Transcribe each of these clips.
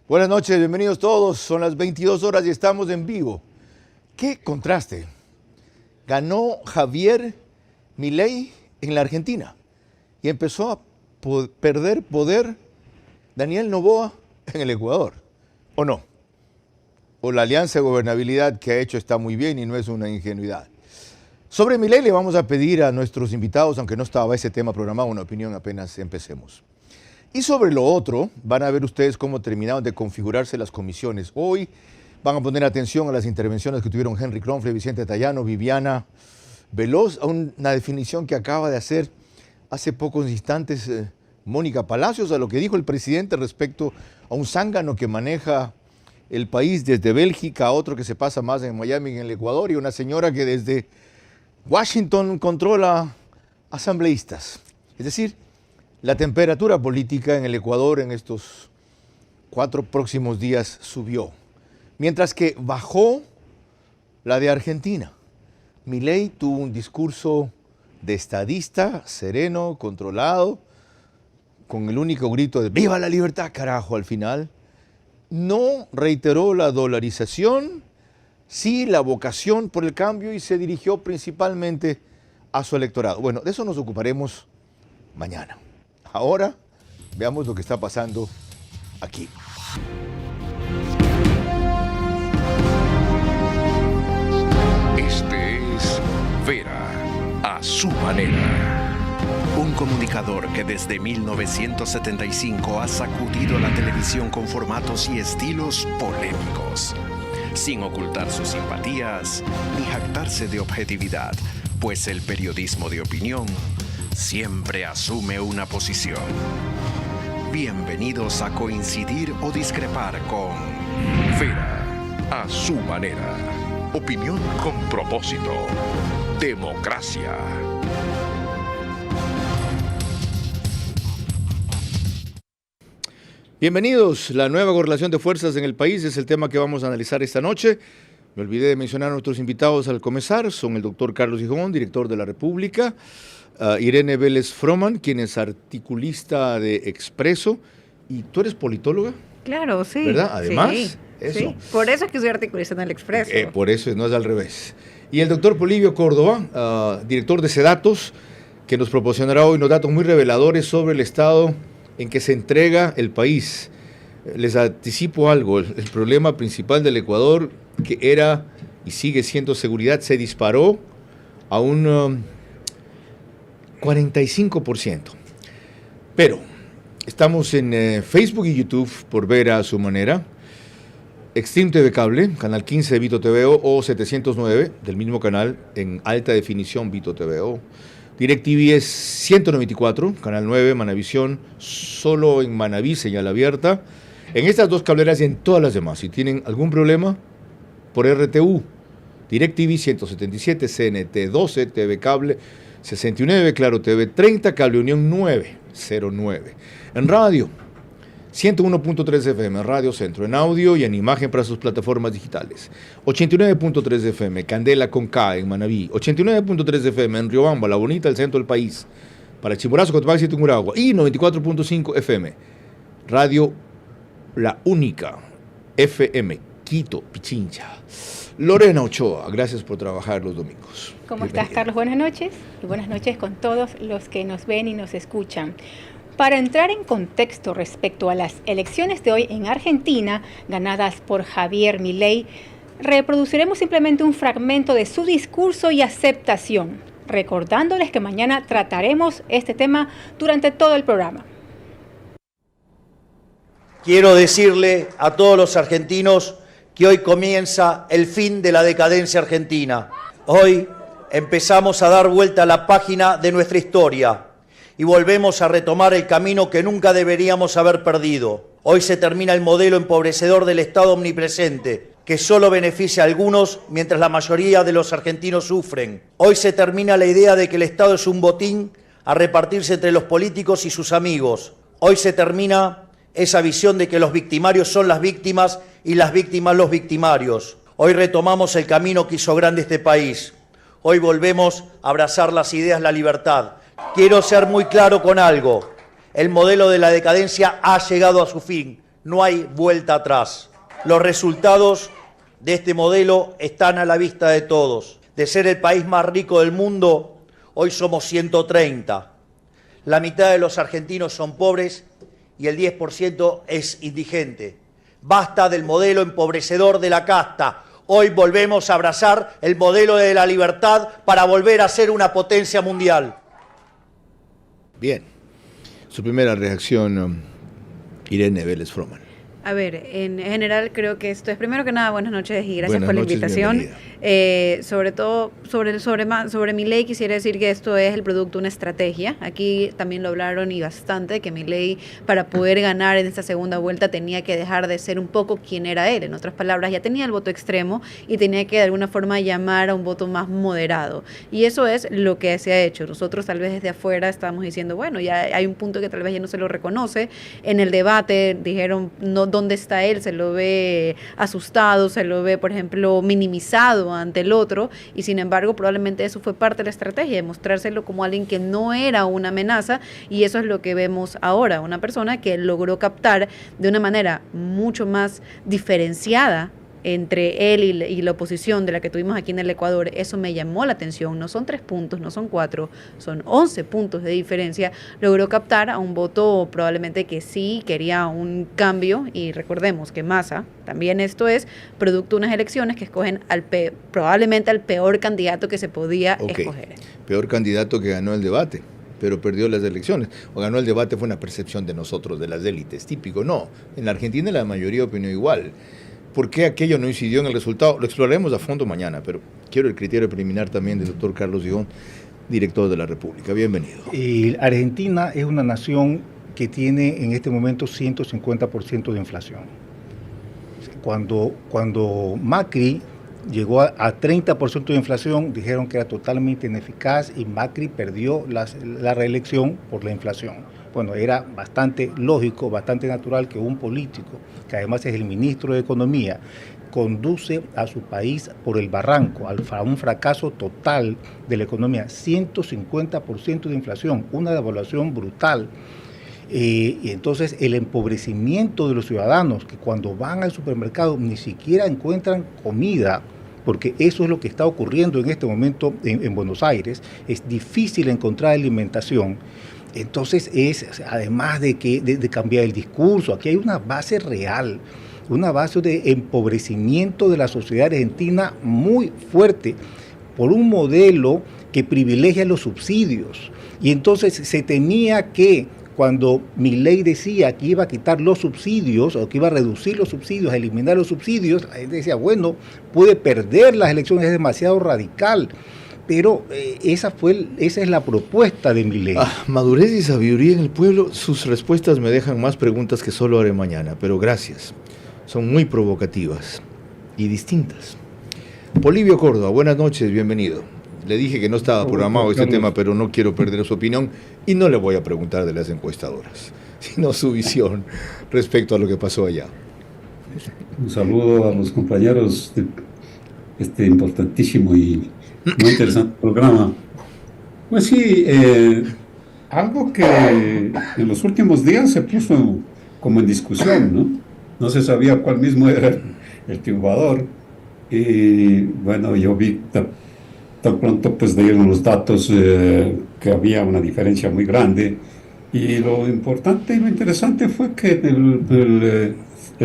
Buenas noches, bienvenidos todos. Son las 22 horas y estamos en vivo. ¡Qué contraste! Ganó Javier Milei en la Argentina y empezó a perder poder Daniel Noboa en el Ecuador. ¿O no? O la alianza de gobernabilidad que ha hecho está muy bien y no es una ingenuidad. Sobre Milei le vamos a pedir a nuestros invitados, aunque no estaba ese tema programado, una opinión apenas empecemos. Y sobre lo otro, van a ver ustedes cómo terminaron de configurarse las comisiones. Hoy van a poner atención a las intervenciones que tuvieron Henry Kronfle, Vicente Tayano, Viviana Veloz, a una definición que acaba de hacer hace pocos instantes Mónica Palacios, a lo que dijo el presidente respecto a un zángano que maneja el país desde Bélgica, a otro que se pasa más en Miami, en el Ecuador, y una señora que desde Washington controla asambleístas. Es decir, la temperatura política en el Ecuador en estos 4 próximos días subió, mientras que bajó la de Argentina. Milei tuvo un discurso de estadista, sereno, controlado, con el único grito de ¡viva la libertad, carajo!, al final. No reiteró la dolarización, sí la vocación por el cambio, y se dirigió principalmente a su electorado. Bueno, de eso nos ocuparemos mañana. Ahora veamos lo que está pasando aquí. Este es Vera a su manera. Un comunicador que desde 1975 ha sacudido la televisión con formatos y estilos polémicos, sin ocultar sus simpatías ni jactarse de objetividad, pues el periodismo de opinión siempre asume una posición. Bienvenidos a coincidir o discrepar con Vera a su manera. Opinión con propósito. Democracia. Bienvenidos. La nueva correlación de fuerzas en el país es el tema que vamos a analizar esta noche. Me olvidé de mencionar a nuestros invitados al comenzar. Son el doctor Carlos Gijón, director de La República, Irene Vélez Froman, quien es articulista de Expreso. ¿Y tú eres politóloga? Claro, sí. ¿Verdad? Además, sí, eso. Sí. Por eso es que soy articulista en el Expreso. Por eso, no es al revés. Y el doctor Polibio Córdoba, director de Sedatos, que nos proporcionará hoy unos datos muy reveladores sobre el estado en que se entrega el país. Les anticipo algo, el problema principal del Ecuador, que era y sigue siendo seguridad, se disparó a un 45%. Pero estamos en Facebook y YouTube por ver a su manera. Extreme TV Cable, canal 15 de Vito TVO, o 709 del mismo canal en alta definición Vito TVO. DirecTV es 194, canal 9, Manavisión, solo en Manaví, señal abierta. En estas dos cableras y en todas las demás. Si tienen algún problema, por RTU, DirecTV 177, CNT 12, TV Cable 69, Claro TV 30, Cable Unión 909. En radio, 101.3 FM, Radio Centro, en audio y en imagen para sus plataformas digitales. 89.3 FM, Candela con K en Manaví. 89.3 FM en Riobamba, La Bonita, el centro del país. Para Chimborazo, Cotopaxi y Tungurahua. Y 94.5 FM, Radio La Única, FM, Quito, Pichincha. Lorena Ochoa, gracias por trabajar los domingos. ¿Cómo estás, Carlos? Buenas noches. Y buenas noches con todos los que nos ven y nos escuchan. Para entrar en contexto respecto a las elecciones de hoy en Argentina, ganadas por Javier Milei, reproduciremos simplemente un fragmento de su discurso y aceptación, recordándoles que mañana trataremos este tema durante todo el programa. Quiero decirle a todos los argentinos que hoy comienza el fin de la decadencia argentina. Hoy empezamos a dar vuelta a la página de nuestra historia y volvemos a retomar el camino que nunca deberíamos haber perdido. Hoy se termina el modelo empobrecedor del Estado omnipresente, que solo beneficia a algunos mientras la mayoría de los argentinos sufren. Hoy se termina la idea de que el Estado es un botín a repartirse entre los políticos y sus amigos. Hoy se termina esa visión de que los victimarios son las víctimas y las víctimas los victimarios. Hoy retomamos el camino que hizo grande este país. Hoy volvemos a abrazar las ideas, la libertad. Quiero ser muy claro con algo. El modelo de la decadencia ha llegado a su fin. no hay vuelta atrás. Los resultados de este modelo están a la vista de todos. De ser el país más rico del mundo, hoy somos 130. La mitad de los argentinos son pobres y el 10% es indigente. Basta del modelo empobrecedor de la casta. Hoy volvemos a abrazar el modelo de la libertad para volver a ser una potencia mundial. Bien. Su primera reacción, Irene Vélez Froman. A ver, en general creo que esto es, primero que nada, buenas noches y gracias Buenas por la noches, invitación. bienvenida. Sobre todo, sobre Milei, quisiera decir que esto es el producto de una estrategia. Aquí también lo hablaron y bastante, que Milei, para poder ganar en esta segunda vuelta, tenía que dejar de ser un poco quien era él. En otras palabras, ya tenía el voto extremo y tenía que de alguna forma llamar a un voto más moderado. Y eso es lo que se ha hecho. Nosotros tal vez desde afuera estábamos diciendo, bueno, ya hay un punto que tal vez ya no se lo reconoce. En el debate dijeron, no, ¿dónde está él? Se lo ve asustado, se lo ve, por ejemplo, minimizado ante el otro, y sin embargo probablemente eso fue parte de la estrategia, de mostrárselo como alguien que no era una amenaza, y eso es lo que vemos ahora, una persona que logró captar de una manera mucho más diferenciada entre él y la oposición de la que tuvimos aquí en el Ecuador. Eso me llamó la atención. No son 3 puntos, no son 4, son 11 puntos de diferencia. Logró captar a un voto probablemente que sí quería un cambio, y recordemos que Massa, también esto es producto de unas elecciones que escogen probablemente al peor candidato que se podía escoger. Peor candidato que ganó el debate, pero perdió las elecciones. O ganó el debate fue una percepción de nosotros, de las élites, típico. No, en la Argentina la mayoría opinó igual. ¿Por qué aquello no incidió en el resultado? Lo exploraremos a fondo mañana, pero quiero el criterio preliminar también del doctor Carlos Gijón, director de la República. Bienvenido. Argentina es una nación que tiene en este momento 150% de inflación. Cuando Macri llegó a 30% de inflación, dijeron que era totalmente ineficaz y Macri perdió la reelección por la inflación. Bueno, era bastante lógico, bastante natural que un político, que además es el ministro de Economía, conduce a su país por el barranco, a un fracaso total de la economía, 150% de inflación, una devaluación brutal. Y entonces el empobrecimiento de los ciudadanos, que cuando van al supermercado ni siquiera encuentran comida, porque eso es lo que está ocurriendo en este momento en Buenos Aires, es difícil encontrar alimentación. Entonces además de cambiar el discurso, aquí hay una base real, una base de empobrecimiento de la sociedad argentina muy fuerte, por un modelo que privilegia los subsidios. Y entonces se temía que cuando Milei decía que iba a quitar los subsidios, o que iba a reducir los subsidios, a eliminar los subsidios, la gente decía, bueno, puede perder las elecciones, es demasiado radical. Pero esa es la propuesta de Milei. Madurez y sabiduría en el pueblo. Sus respuestas me dejan más preguntas que solo haré mañana, pero gracias. Son muy provocativas y distintas. Polibio Córdoba, buenas noches, bienvenido. Le dije que no estaba programado este tema, pero no quiero perder su opinión y no le voy a preguntar de las encuestadoras, sino su visión respecto a lo que pasó allá. Un saludo a los compañeros de este importantísimo y muy interesante programa. Pues sí, algo que en los últimos días se puso como en discusión, ¿no? No se sabía cuál mismo era el triunfador. Y bueno, yo vi tan pronto pues dieron los datos que había una diferencia muy grande. Y lo importante y lo interesante fue que el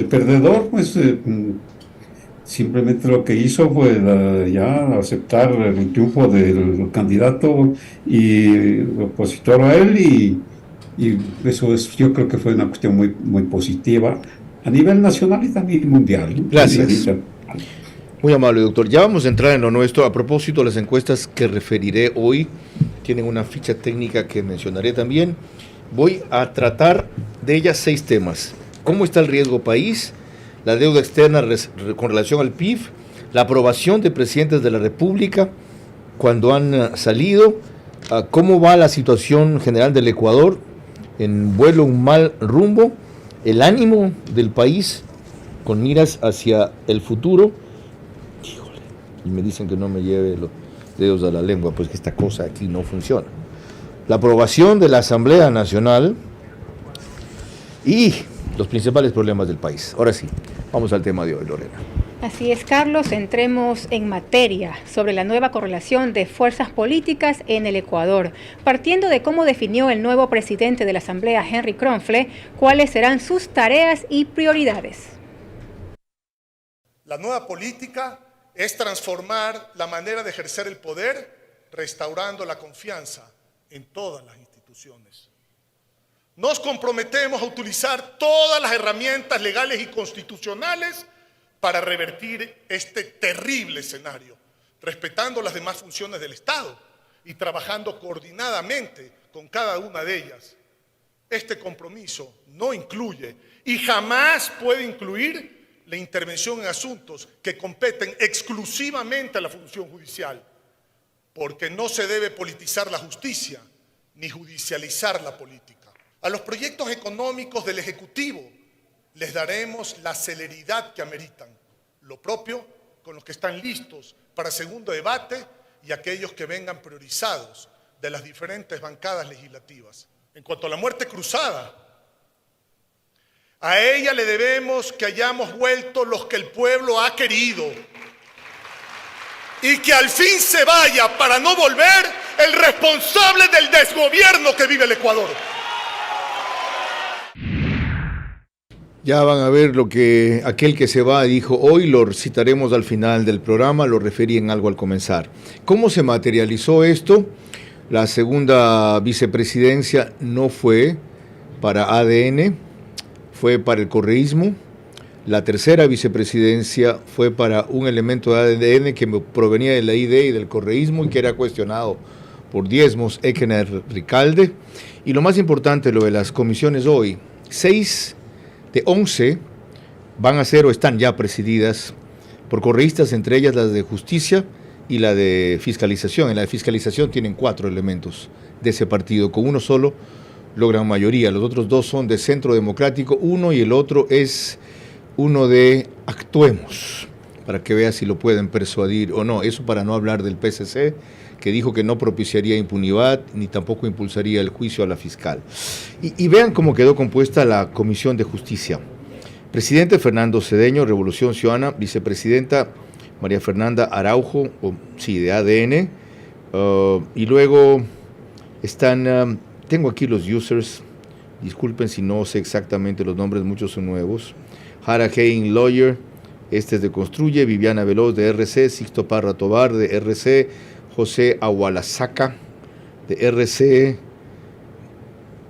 perdedor pues simplemente lo que hizo fue ya aceptar el triunfo del candidato y opositor a él, y eso yo creo que fue una cuestión muy, muy positiva a nivel nacional y también mundial. Gracias. Muy amable, doctor. Ya vamos a entrar en lo nuestro. A propósito, las encuestas que referiré hoy tienen una ficha técnica que mencionaré también. Voy a tratar de ellas 6 temas. ¿Cómo está el riesgo país? La deuda externa con relación al PIB, la aprobación de presidentes de la República cuando han salido, cómo va la situación general del Ecuador, en vuelo un mal rumbo, el ánimo del país con miras hacia el futuro. Híjole, y me dicen que no me lleve los dedos a la lengua, pues que esta cosa aquí no funciona. La aprobación de la Asamblea Nacional y los principales problemas del país. Ahora sí, vamos al tema de hoy, Lorena. Así es, Carlos, entremos en materia sobre la nueva correlación de fuerzas políticas en el Ecuador, partiendo de cómo definió el nuevo presidente de la Asamblea, Henry Kronfle, cuáles serán sus tareas y prioridades. La nueva política es transformar la manera de ejercer el poder, restaurando la confianza en todas las instituciones. Nos comprometemos a utilizar todas las herramientas legales y constitucionales para revertir este terrible escenario, respetando las demás funciones del Estado y trabajando coordinadamente con cada una de ellas. Este compromiso no incluye y jamás puede incluir la intervención en asuntos que competen exclusivamente a la función judicial, porque no se debe politizar la justicia ni judicializar la política. A los proyectos económicos del Ejecutivo les daremos la celeridad que ameritan, lo propio con los que están listos para segundo debate y aquellos que vengan priorizados de las diferentes bancadas legislativas. En cuanto a la muerte cruzada, a ella le debemos que hayamos vuelto los que el pueblo ha querido y que al fin se vaya, para no volver, el responsable del desgobierno que vive el Ecuador. Ya van a ver lo que aquel que se va dijo hoy, lo citaremos al final del programa, lo referí en algo al comenzar. ¿Cómo se materializó esto? La segunda vicepresidencia no fue para ADN, fue para el correísmo. La tercera vicepresidencia fue para un elemento de ADN que provenía de la ID y del correísmo y que era cuestionado por Diezmos, Ekener, Ricalde. Y lo más importante, lo de las comisiones hoy, 6 de 11 van a ser o están ya presididas por correístas, entre ellas las de justicia y la de fiscalización. En la de fiscalización tienen 4 elementos de ese partido, con uno solo logran mayoría. Los otros 2 son de Centro Democrático, uno, y el otro es uno de Actuemos, para que vea si lo pueden persuadir o no. Eso para no hablar del PSC, que dijo que no propiciaría impunidad ni tampoco impulsaría el juicio a la fiscal. Y vean cómo quedó compuesta la Comisión de Justicia. Presidente Fernando Cedeño, Revolución Ciudadana. Vicepresidenta María Fernanda Araujo, de ADN. Y luego están, tengo aquí los users, disculpen si no sé exactamente los nombres, muchos son nuevos. Jara Hein Lawyer, este es de Construye. Viviana Veloz de RC, Sixto Parra Tobar de RC, José Agualazaca de RC,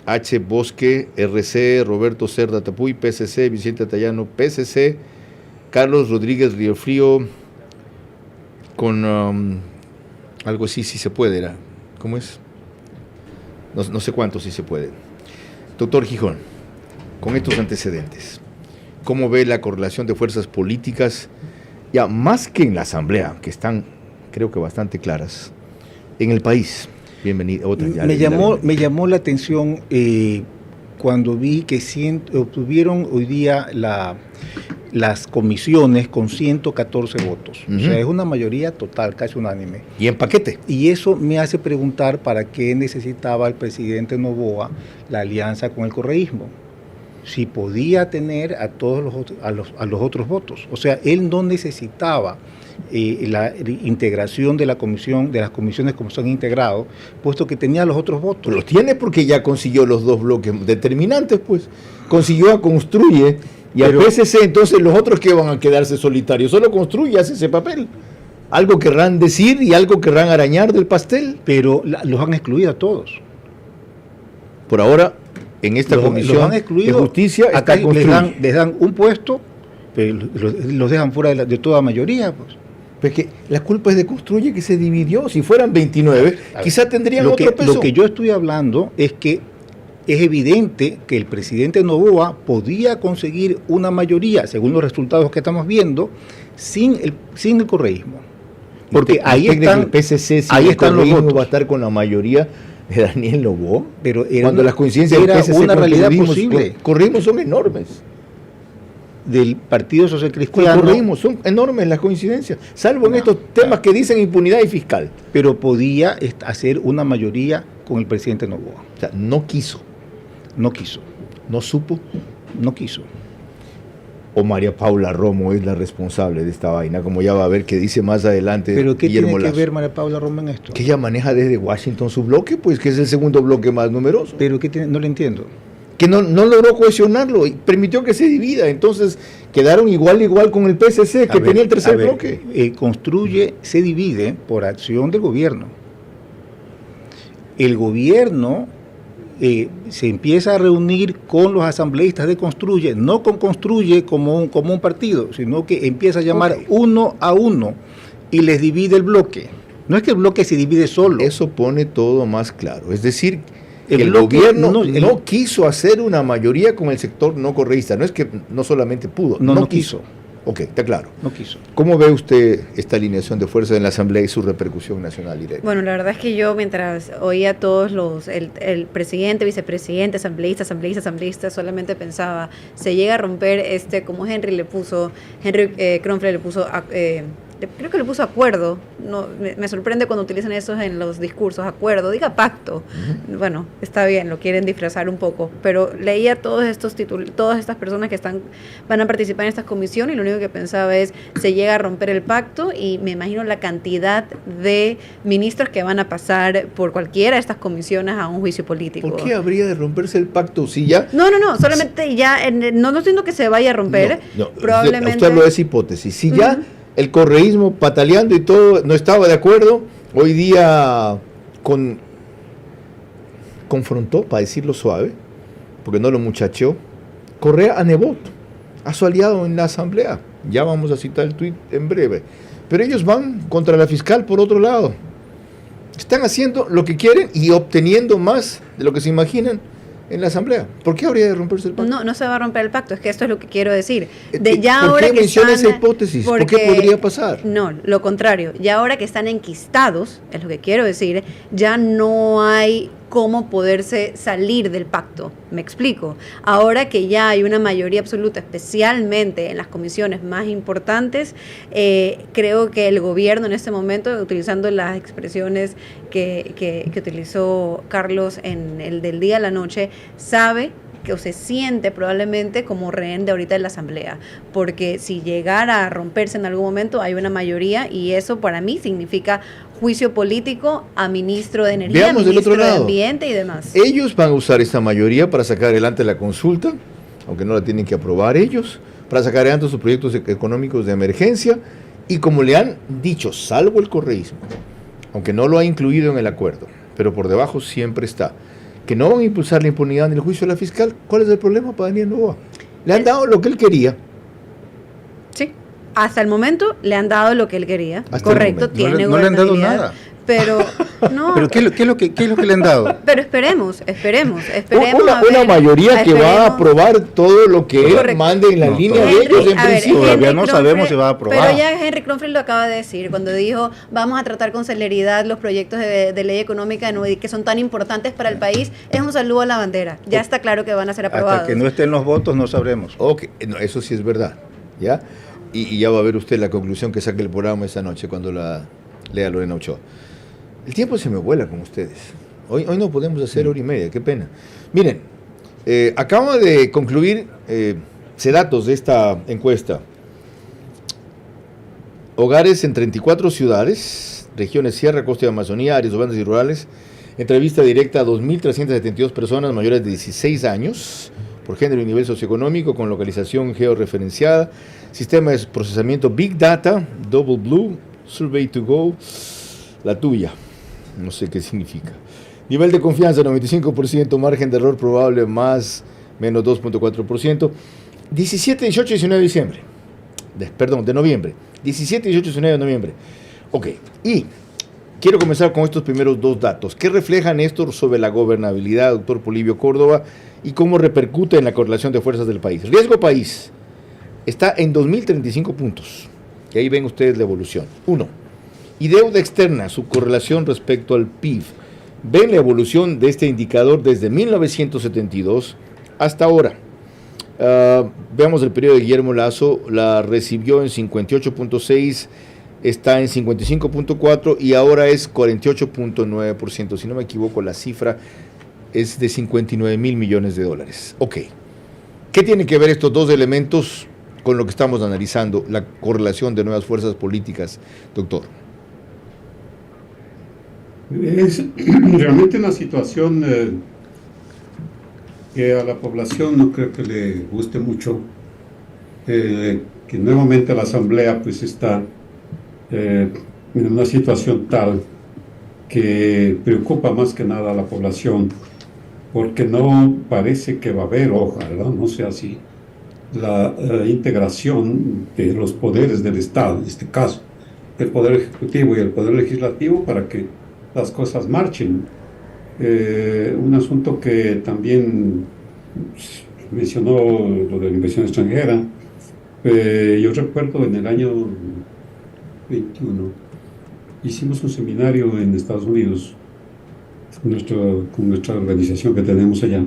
H. Bosque, RC, Roberto Cerda Tapuy, PSC, Vicente Tallano, PSC, Carlos Rodríguez Riofrío, con algo así, si se puede, era, ¿cómo es? No sé cuánto si se puede. Doctor Gijón, con estos antecedentes, ¿cómo ve la correlación de fuerzas políticas, ya más que en la Asamblea, que están, creo que bastante claras, en el país? Bienvenido. Me llamó la atención cuando vi que obtuvieron hoy día las comisiones con 114 votos. O sea, es una mayoría total, casi unánime. Y en paquete. Y eso me hace preguntar para qué necesitaba el presidente Noboa la alianza con el correísmo. Si podía tener a todos los otros votos. O sea, él no necesitaba la integración de la comisión, de las comisiones como se han integrado, puesto que tenía los otros votos. Los tiene porque ya consiguió los 2 bloques determinantes, pues. Consiguió a Construye y al PSC, entonces los otros que van a quedarse solitarios. Solo Construye hace ese papel. Algo querrán decir y algo querrán arañar del pastel. Pero los han excluido a todos. Por ahora, en esta comisión de justicia acá les dan un puesto, pero los dejan fuera de toda mayoría, pues. Pero es que la culpa es de Construye, que se dividió. Si fueran 29, quizá tendrían otro peso. Lo que yo estoy hablando es que es evidente que el presidente Noboa podía conseguir una mayoría, según los resultados que estamos viendo, sin el correísmo. Porque ahí están, el PSC, ahí están los votos. Va a estar con la mayoría de Daniel Noboa. Pero cuando las coincidencias era del PSC una realidad posible. Correísmos son enormes. Del Partido Social Cristiano. Correísmos son enormes las coincidencias, salvo en estos temas que dicen impunidad y fiscal. Pero podía hacer una mayoría con el presidente Noboa. O sea, no quiso. No quiso. No supo. no quiso. O María Paula Romo es la responsable de esta vaina, como ya va a ver que dice más adelante. ¿Pero qué Guillermo tiene que Lazo. ver María Paula Romo en esto? Que ella maneja desde Washington su bloque, pues que es el segundo bloque más numeroso. ¿Pero qué tiene? No lo entiendo. Que no logró cohesionarlo y permitió que se divida. Entonces quedaron igual con el PSC, que tenía el tercer bloque. Construye, se divide por acción del gobierno. El gobierno se empieza a reunir con los asambleístas de Construye, no con Construye como un partido, sino que empieza a llamar uno a uno y les divide el bloque. No es que el bloque se divide solo. Eso pone todo más claro. Es decir, el bloque gobierno no quiso hacer una mayoría con el sector no correísta. No es que no solamente pudo, no quiso. Ok, está claro. No quiso. ¿Cómo ve usted esta alineación de fuerzas en la Asamblea y su repercusión nacional, Irene? Bueno, la verdad es que yo mientras oía a todos el presidente, vicepresidente, asambleísta, solamente pensaba, se llega a romper como Henry Kronfler le puso, creo que le puso acuerdo, no, me sorprende cuando utilizan eso en los discursos, acuerdo, diga pacto. Bueno, está bien, lo quieren disfrazar un poco, pero leía todos estos títulos, todas estas personas que van a participar en esta comisión y lo único que pensaba es, se llega a romper el pacto y me imagino la cantidad de ministros que van a pasar por cualquiera de estas comisiones a un juicio político. ¿Por qué habría de romperse el pacto si ya...? No, solamente ya, no estoy diciendo que se vaya a romper, probablemente... Usted habló de esa hipótesis, si ya el correísmo pataleando y todo no estaba de acuerdo, hoy día confrontó, para decirlo suave, porque no lo muchacheó, Correa a Nebot, a su aliado en la Asamblea. Ya vamos a citar el tuit en breve. Pero ellos van contra la fiscal por otro lado. Están haciendo lo que quieren y obteniendo más de lo que se imaginan en la Asamblea. ¿Por qué habría de romperse el pacto? No se va a romper el pacto, es que esto es lo que quiero decir. ¿Por qué menciona esa hipótesis? ¿Por qué podría pasar? No, lo contrario. Ya ahora que están enquistados, es lo que quiero decir, ya no hay cómo poderse salir del pacto. Me explico. Ahora que ya hay una mayoría absoluta, especialmente en las comisiones más importantes, creo que el gobierno en este momento, utilizando las expresiones que utilizó Carlos en el del día a la noche, sabe que o se siente probablemente como rehén de ahorita en la Asamblea, porque si llegara a romperse en algún momento hay una mayoría y eso para mí significa juicio político a ministro de Energía, Veamos ministro de Ambiente y demás. Ellos van a usar esta mayoría para sacar adelante la consulta, aunque no la tienen que aprobar ellos, para sacar adelante sus proyectos económicos de emergencia y como le han dicho, salvo el correísmo, aunque no lo ha incluido en el acuerdo, pero por debajo siempre está, que no van a impulsar la impunidad ni el juicio de la fiscal. ¿Cuál es el problema para Daniel Noboa? Le han dado lo que él quería. Sí, hasta el momento le han dado lo que él quería. Hasta correcto, tiene no le han dado nada. Pero no. ¿Pero qué es lo que le han dado? Pero esperemos. Una mayoría que va a aprobar todo lo que él mande en la línea de ellos en principio. Todavía no sabemos si va a aprobar. Pero ya Henry Kronfler lo acaba de decir, cuando dijo, vamos a tratar con celeridad los proyectos de ley económica que son tan importantes para el país, es un saludo a la bandera. Ya está claro que van a ser aprobados. Hasta que no estén los votos no sabremos. Ok, no, eso sí es verdad, ¿ya? Y ya va a ver usted la conclusión que saque el programa esta noche cuando la lea Lorena Ochoa. El tiempo se me vuela con ustedes. Hoy no podemos hacer hora y media, qué pena. Miren, acabo de concluir datos de esta encuesta. Hogares en 34 ciudades, regiones Sierra, Costa y Amazonía, áreas urbanas y rurales. Entrevista directa a 2.372 personas mayores de 16 años, por género y nivel socioeconómico, con localización georreferenciada. Sistema de procesamiento Big Data, Double Blue, Survey to Go, la tuya. No sé qué significa. Nivel de confianza 95%, margen de error probable más menos 2.4%. 17, 18 y 19 de diciembre. De noviembre. 17, 18 y 19 de noviembre. Ok, y quiero comenzar con estos primeros dos datos. ¿Qué reflejan esto sobre la gobernabilidad, doctor Polibio Córdoba, y cómo repercute en la correlación de fuerzas del país? Riesgo país está en 2.035 puntos. Y ahí ven ustedes la evolución. 1. Y deuda externa, su correlación respecto al PIB. Ven la evolución de este indicador desde 1972 hasta ahora. Veamos el periodo de Guillermo Lazo, la recibió en 58.6, está en 55.4 y ahora es 48.9%. Si no me equivoco, la cifra es de 59 mil millones de dólares. Ok. ¿Qué tienen que ver estos dos elementos con lo que estamos analizando, la correlación de nuevas fuerzas políticas, doctor? Es realmente una situación que a la población no creo que le guste mucho, que nuevamente la Asamblea pues está en una situación tal que preocupa más que nada a la población, porque no parece que va a haber, ojalá no sea así, la integración de los poderes del Estado, en este caso, el Poder Ejecutivo y el Poder Legislativo, para que las cosas marchen. Un asunto que también mencionó lo de la inversión extranjera. Yo recuerdo en el año 21 hicimos un seminario en Estados Unidos con nuestra organización que tenemos allá,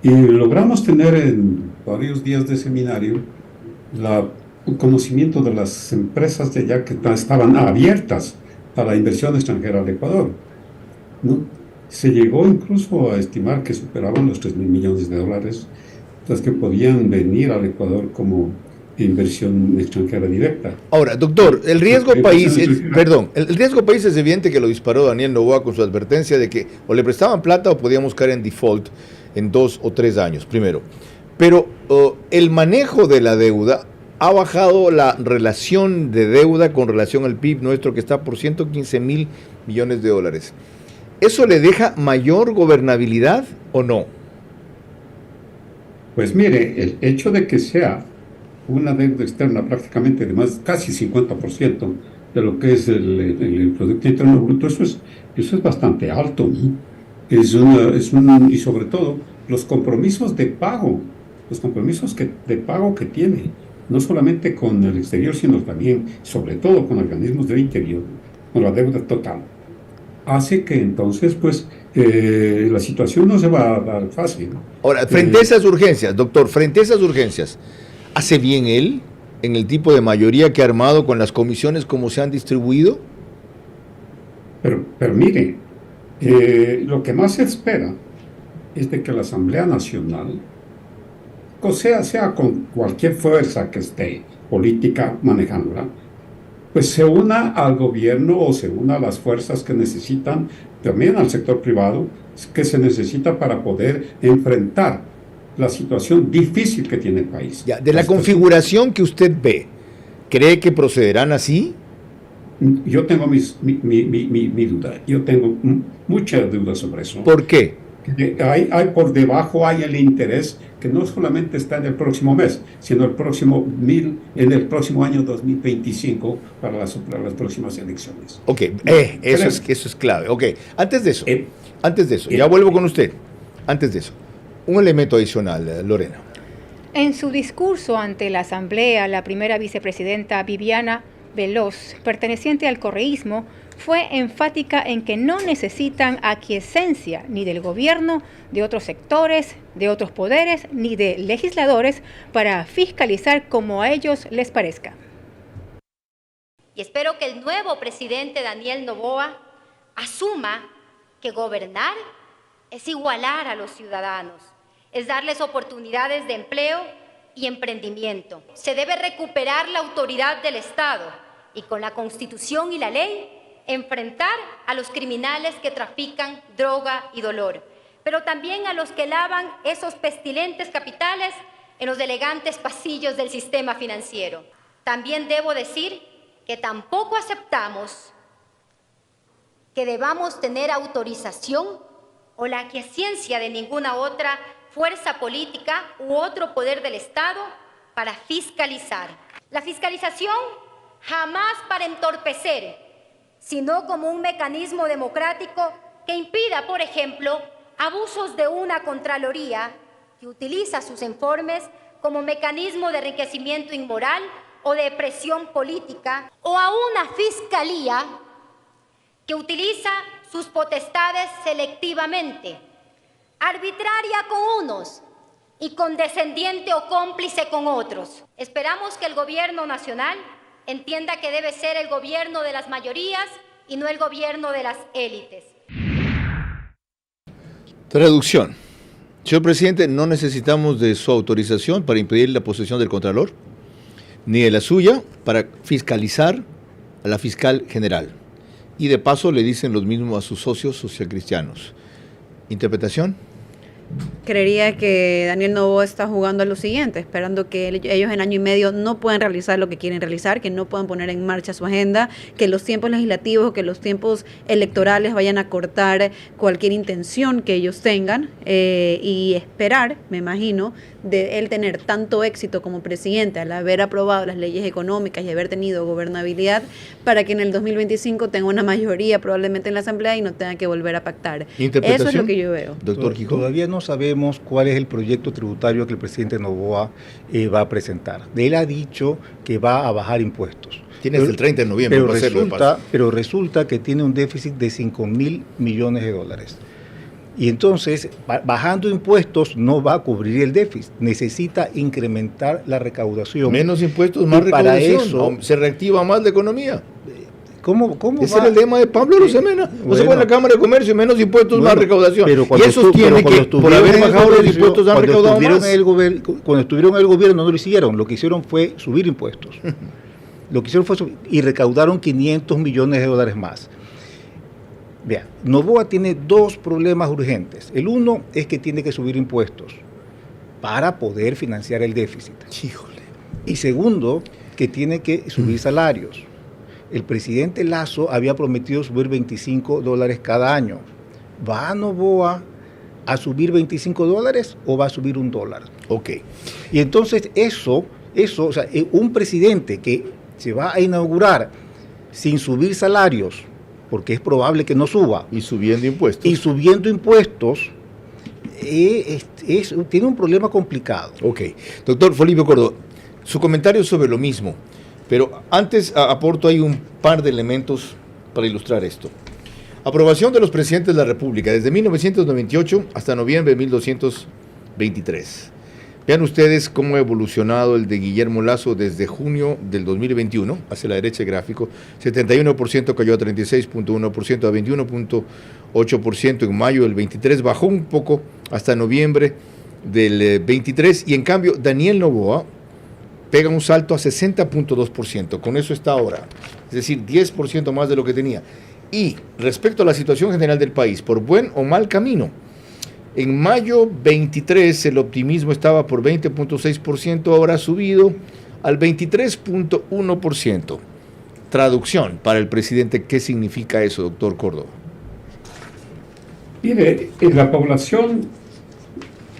y logramos tener en varios días de seminario el conocimiento de las empresas de allá que estaban abiertas a la inversión extranjera al Ecuador, ¿no? Se llegó incluso a estimar que superaban los 3.000 millones de dólares las que podían venir al Ecuador como inversión extranjera directa. Ahora, doctor, el riesgo país, el riesgo país es evidente, que lo disparó Daniel Noboa con su advertencia de que o le prestaban plata o podíamos caer en default en 2 o 3 años, primero. Pero el manejo de la deuda ha bajado la relación de deuda con relación al PIB nuestro, que está por 115.000 millones de dólares. ¿Eso le deja mayor gobernabilidad o no? Pues mire, el hecho de que sea una deuda externa prácticamente de más, casi 50% de lo que es el Producto Interno Bruto, eso es bastante alto, ¿no? Y sobre todo los compromisos de pago, de pago que tiene, no solamente con el exterior, sino también, sobre todo, con organismos del interior, con la deuda total, hace que entonces, pues, la situación no se va a dar fácil. Ahora, frente a esas urgencias, doctor, ¿hace bien él en el tipo de mayoría que ha armado con las comisiones como se han distribuido? Pero mire, lo que más se espera es de que la Asamblea Nacional, o sea con cualquier fuerza que esté política manejándola, pues se una al gobierno o se una a las fuerzas que necesitan, también al sector privado, que se necesita para poder enfrentar la situación difícil que tiene el país. Ya, de la configuración que usted ve, ¿cree que procederán así? Yo tengo mi duda. Yo tengo mucha duda sobre eso. ¿Por qué? Hay por debajo, hay el interés que no solamente está en el próximo mes, sino en el próximo año 2025 para las próximas elecciones. Ok, eso es clave. Ok, antes de eso, ya vuelvo con usted. Antes de eso, un elemento adicional, Lorena. En su discurso ante la Asamblea, la primera vicepresidenta Viviana Veloz, perteneciente al correísmo, fue enfática en que no necesitan aquiescencia ni del gobierno, de otros sectores, de otros poderes, ni de legisladores para fiscalizar como a ellos les parezca. Y espero que el nuevo presidente Daniel Noboa asuma que gobernar es igualar a los ciudadanos, es darles oportunidades de empleo y emprendimiento. Se debe recuperar la autoridad del Estado y con la Constitución y la ley enfrentar a los criminales que trafican droga y dolor, pero también a los que lavan esos pestilentes capitales en los elegantes pasillos del sistema financiero. También debo decir que tampoco aceptamos que debamos tener autorización o la aquiescencia de ninguna otra fuerza política u otro poder del Estado para fiscalizar. La fiscalización jamás para entorpecer, sino como un mecanismo democrático que impida, por ejemplo, abusos de una Contraloría que utiliza sus informes como mecanismo de enriquecimiento inmoral o de presión política, o a una Fiscalía que utiliza sus potestades selectivamente, arbitraria con unos y condescendiente o cómplice con otros. Esperamos que el gobierno nacional entienda que debe ser el gobierno de las mayorías y no el gobierno de las élites. Traducción. Señor presidente, no necesitamos de su autorización para impedir la posesión del Contralor, ni de la suya para fiscalizar a la fiscal general. Y de paso le dicen lo mismo a sus socios socialcristianos. ¿Interpretación? Creería que Daniel Noboa está jugando a lo siguiente, esperando que ellos en año y medio no puedan realizar lo que quieren realizar, que no puedan poner en marcha su agenda, que los tiempos legislativos, que los tiempos electorales vayan a cortar cualquier intención que ellos tengan y esperar, me imagino, de él tener tanto éxito como presidente al haber aprobado las leyes económicas y haber tenido gobernabilidad para que en el 2025 tenga una mayoría probablemente en la Asamblea y no tenga que volver a pactar. Eso es lo que yo veo. Doctor Quijón. Todavía no sabemos cuál es el proyecto tributario que el presidente Noboa va a presentar. Él ha dicho que va a bajar impuestos. Tiene hasta el 30 de noviembre para hacerlo de paso. Pero resulta que tiene un déficit de 5.000 millones de dólares. Y entonces, bajando impuestos no va a cubrir el déficit. Necesita incrementar la recaudación. Menos impuestos, más recaudación. Para eso, se reactiva más la economía. ¿Cómo Ese era el lema de Pablo Rosemena. No se fue en la Cámara de Comercio, menos impuestos, más recaudación. Pero y eso tiene que, por haber bajado los impuestos, han recaudado más. Cuando estuvieron en el gobierno no lo hicieron. Lo que hicieron fue subir impuestos. Lo que hicieron fue subir, y recaudaron 500 millones de dólares más. Vean, Noboa tiene dos problemas urgentes. El uno es que tiene que subir impuestos para poder financiar el déficit. Híjole. Y segundo, que tiene que subir salarios. El presidente Lasso había prometido subir $25 cada año. ¿Va Noboa a subir $25 o va a subir $1? Ok. Y entonces eso, o sea, un presidente que se va a inaugurar sin subir salarios, porque es probable que no suba. Y subiendo impuestos. Tiene un problema complicado. Ok. Doctor Felipe Córdoba, su comentario sobre lo mismo. Pero antes aporto ahí un par de elementos para ilustrar esto. Aprobación de los presidentes de la República desde 1998 hasta noviembre de 1223. Vean ustedes cómo ha evolucionado el de Guillermo Lasso desde junio del 2021, hacia la derecha el gráfico. 71% cayó a 36.1%, a 21.8% en mayo del 23, bajó un poco hasta noviembre del 23, y en cambio Daniel Noboa pega un salto a 60.2%, con eso está ahora, es decir, 10% más de lo que tenía. Y respecto a la situación general del país, por buen o mal camino, en mayo 23 el optimismo estaba por 20.6%, ahora ha subido al 23.1%. Traducción para el presidente, ¿qué significa eso, doctor Córdoba? Mire, la población,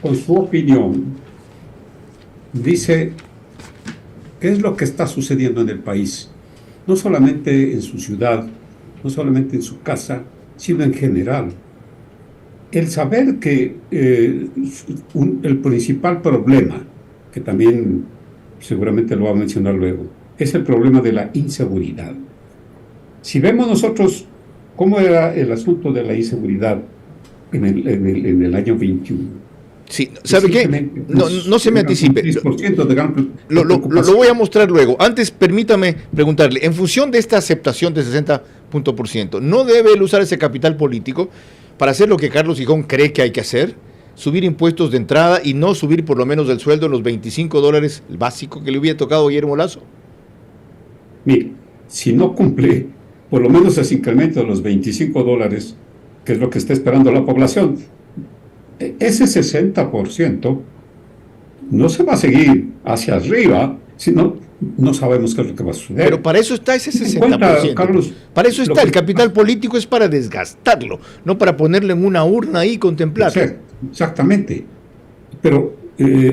con su opinión, dice qué es lo que está sucediendo en el país, no solamente en su ciudad, no solamente en su casa, sino en general. El saber que el principal problema, que también seguramente lo va a mencionar luego, es el problema de la inseguridad. Si vemos nosotros cómo era el asunto de la inseguridad en el año 21. Sí, ¿sabe qué? No se me anticipe. Lo voy a mostrar luego. Antes, permítame preguntarle, en función de esta aceptación de 60%, ¿no debe él usar ese capital político para hacer lo que Carlos Quijón cree que hay que hacer? Subir impuestos de entrada y no subir por lo menos el sueldo en los $25 el básico que le hubiera tocado a Guillermo Lasso. Mire, si no cumple por lo menos ese incremento de los $25, que es lo que está esperando la población, ese 60% no se va a seguir hacia arriba, sino no sabemos qué es lo que va a suceder. Pero para eso está ese 60%. Carlos, para eso está, el capital político es para desgastarlo, no para ponerlo en una urna ahí y contemplarlo. Exactamente. Pero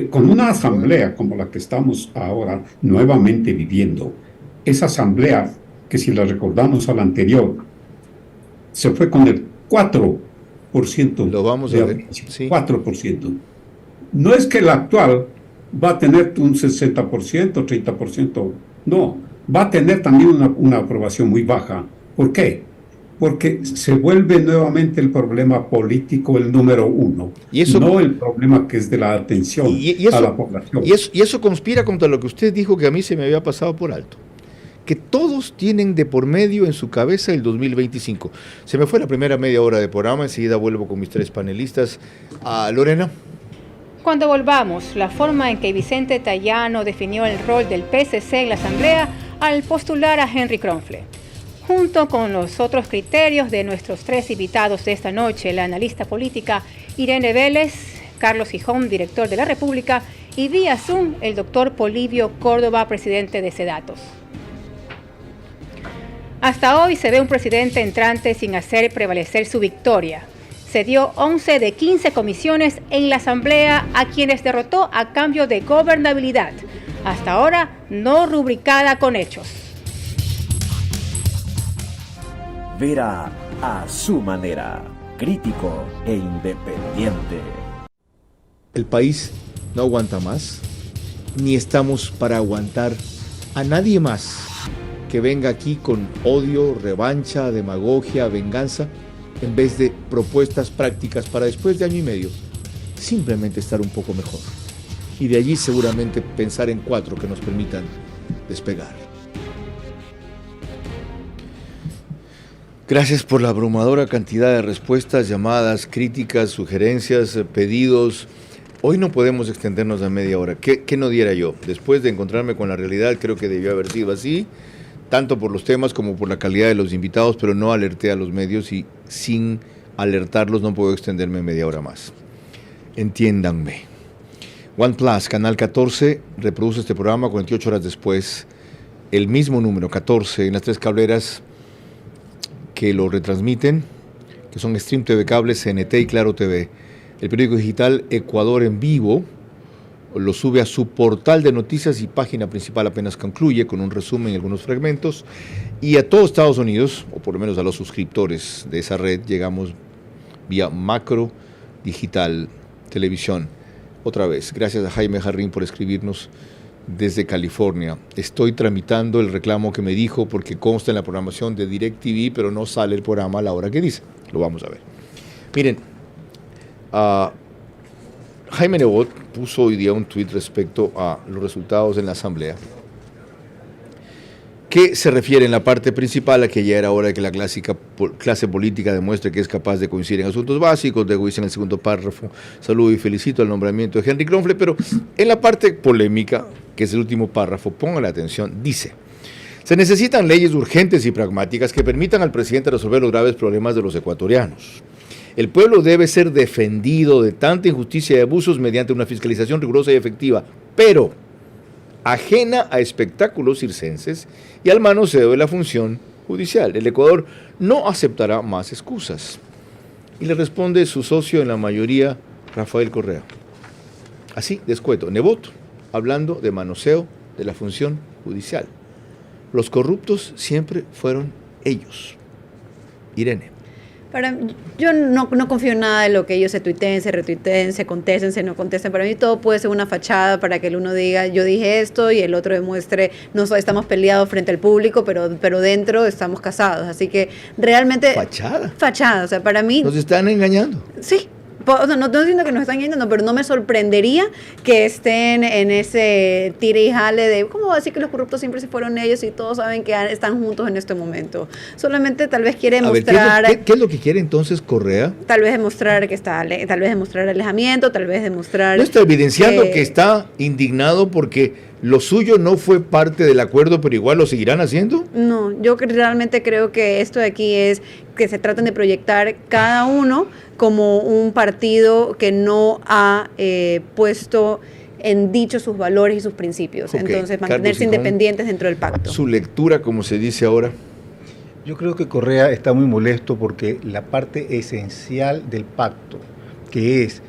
con una asamblea como la que estamos ahora nuevamente viviendo, esa asamblea que, si la recordamos a la anterior, se fue con el 4%. Lo vamos a ver. Sí. 4%. No es que la actual va a tener un 60%, 30%. No, va a tener también una aprobación muy baja. ¿Por qué? Porque se vuelve nuevamente el problema político el número uno, y eso, no el problema que es de la atención a la población. Y eso conspira contra lo que usted dijo que a mí se me había pasado por alto. Que todos tienen de por medio en su cabeza el 2025. Se me fue la primera media hora de programa, enseguida vuelvo con mis tres panelistas. Lorena. Cuando volvamos, la forma en que Vicente Tallano definió el rol del PSC en la Asamblea al postular a Henry Kronfle. Junto con los otros criterios de nuestros 3 invitados de esta noche, la analista política Irene Vélez, Carlos Gijón, director de La República, y vía Zoom el doctor Polibio Córdoba, presidente de SEDATOS. Hasta hoy se ve un presidente entrante sin hacer prevalecer su victoria. Se dio 11 de 15 comisiones en la Asamblea a quienes derrotó a cambio de gobernabilidad, hasta ahora no rubricada con hechos. Vera a su manera, crítico e independiente. El país no aguanta más, ni estamos para aguantar a nadie más que venga aquí con odio, revancha, demagogia, venganza, en vez de propuestas prácticas para después de año y medio simplemente estar un poco mejor. Y de allí seguramente pensar en 4 que nos permitan despegar. Gracias por la abrumadora cantidad de respuestas, llamadas, críticas, sugerencias, pedidos. Hoy no podemos extendernos a media hora. ¿Qué no diera yo? Después de encontrarme con la realidad, creo que debió haber sido así, tanto por los temas como por la calidad de los invitados, pero no alerté a los medios y sin alertarlos no puedo extenderme media hora más. Entiéndanme. OnePlus, Canal 14, reproduce este programa 48 horas después. El mismo número, 14, en las 3 cableras que lo retransmiten, que son Stream TV Cable, CNT y Claro TV. El periódico digital Ecuador en Vivo lo sube a su portal de noticias y página principal apenas concluye con un resumen y algunos fragmentos. Y a todo Estados Unidos, o por lo menos a los suscriptores de esa red, llegamos vía Macro Digital Televisión. Otra vez, gracias a Jaime Jarrín por escribirnos desde California. Estoy tramitando el reclamo que me dijo porque consta en la programación de DirecTV, pero no sale el programa a la hora que dice. Lo vamos a ver. Miren, Jaime Nebot puso hoy día un tuit respecto a los resultados en la Asamblea, que se refiere en la parte principal a que ya era hora de que la clase política demuestre que es capaz de coincidir en asuntos básicos. Luego dice en el segundo párrafo, saludo y felicito al nombramiento de Henry Kronfle, pero en la parte polémica, que es el último párrafo, pongan la atención, dice: se necesitan leyes urgentes y pragmáticas que permitan al presidente resolver los graves problemas de los ecuatorianos. El pueblo debe ser defendido de tanta injusticia y abusos mediante una fiscalización rigurosa y efectiva, pero ajena a espectáculos circenses y al manoseo de la función judicial. El Ecuador no aceptará más excusas. Y le responde su socio en la mayoría, Rafael Correa. Así, descueto, Nebot, hablando de manoseo de la función judicial. Los corruptos siempre fueron ellos. Irene. Yo no confío en nada de lo que ellos se tuiteen, se retuiteen, se contesten, se no contesten. Para mí todo puede ser una fachada para que el uno diga yo dije esto y el otro demuestre no estamos peleados frente al público, pero dentro estamos casados. Así que realmente... ¿Fachada? Fachada, o sea, para mí... ¿Nos están engañando? Sí. O sea, no estoy diciendo que nos están engañando, pero no me sorprendería que estén en ese tire y jale de ¿cómo va a decir que los corruptos siempre se fueron ellos y todos saben que están juntos en este momento? Solamente tal vez quiere demostrar... ¿Qué es lo que quiere entonces Correa? Tal vez demostrar que tal vez demostrar alejamiento, tal vez demostrar... No está evidenciando que está indignado porque lo suyo no fue parte del acuerdo, pero igual lo seguirán haciendo. No, yo realmente creo que esto de aquí es que se tratan de proyectar cada uno como un partido que no ha puesto en dicho sus valores y sus principios. Okay. Entonces, mantenerse independientes dentro del pacto. Su lectura, como se dice ahora. Yo creo que Correa está muy molesto porque la parte esencial del pacto, que es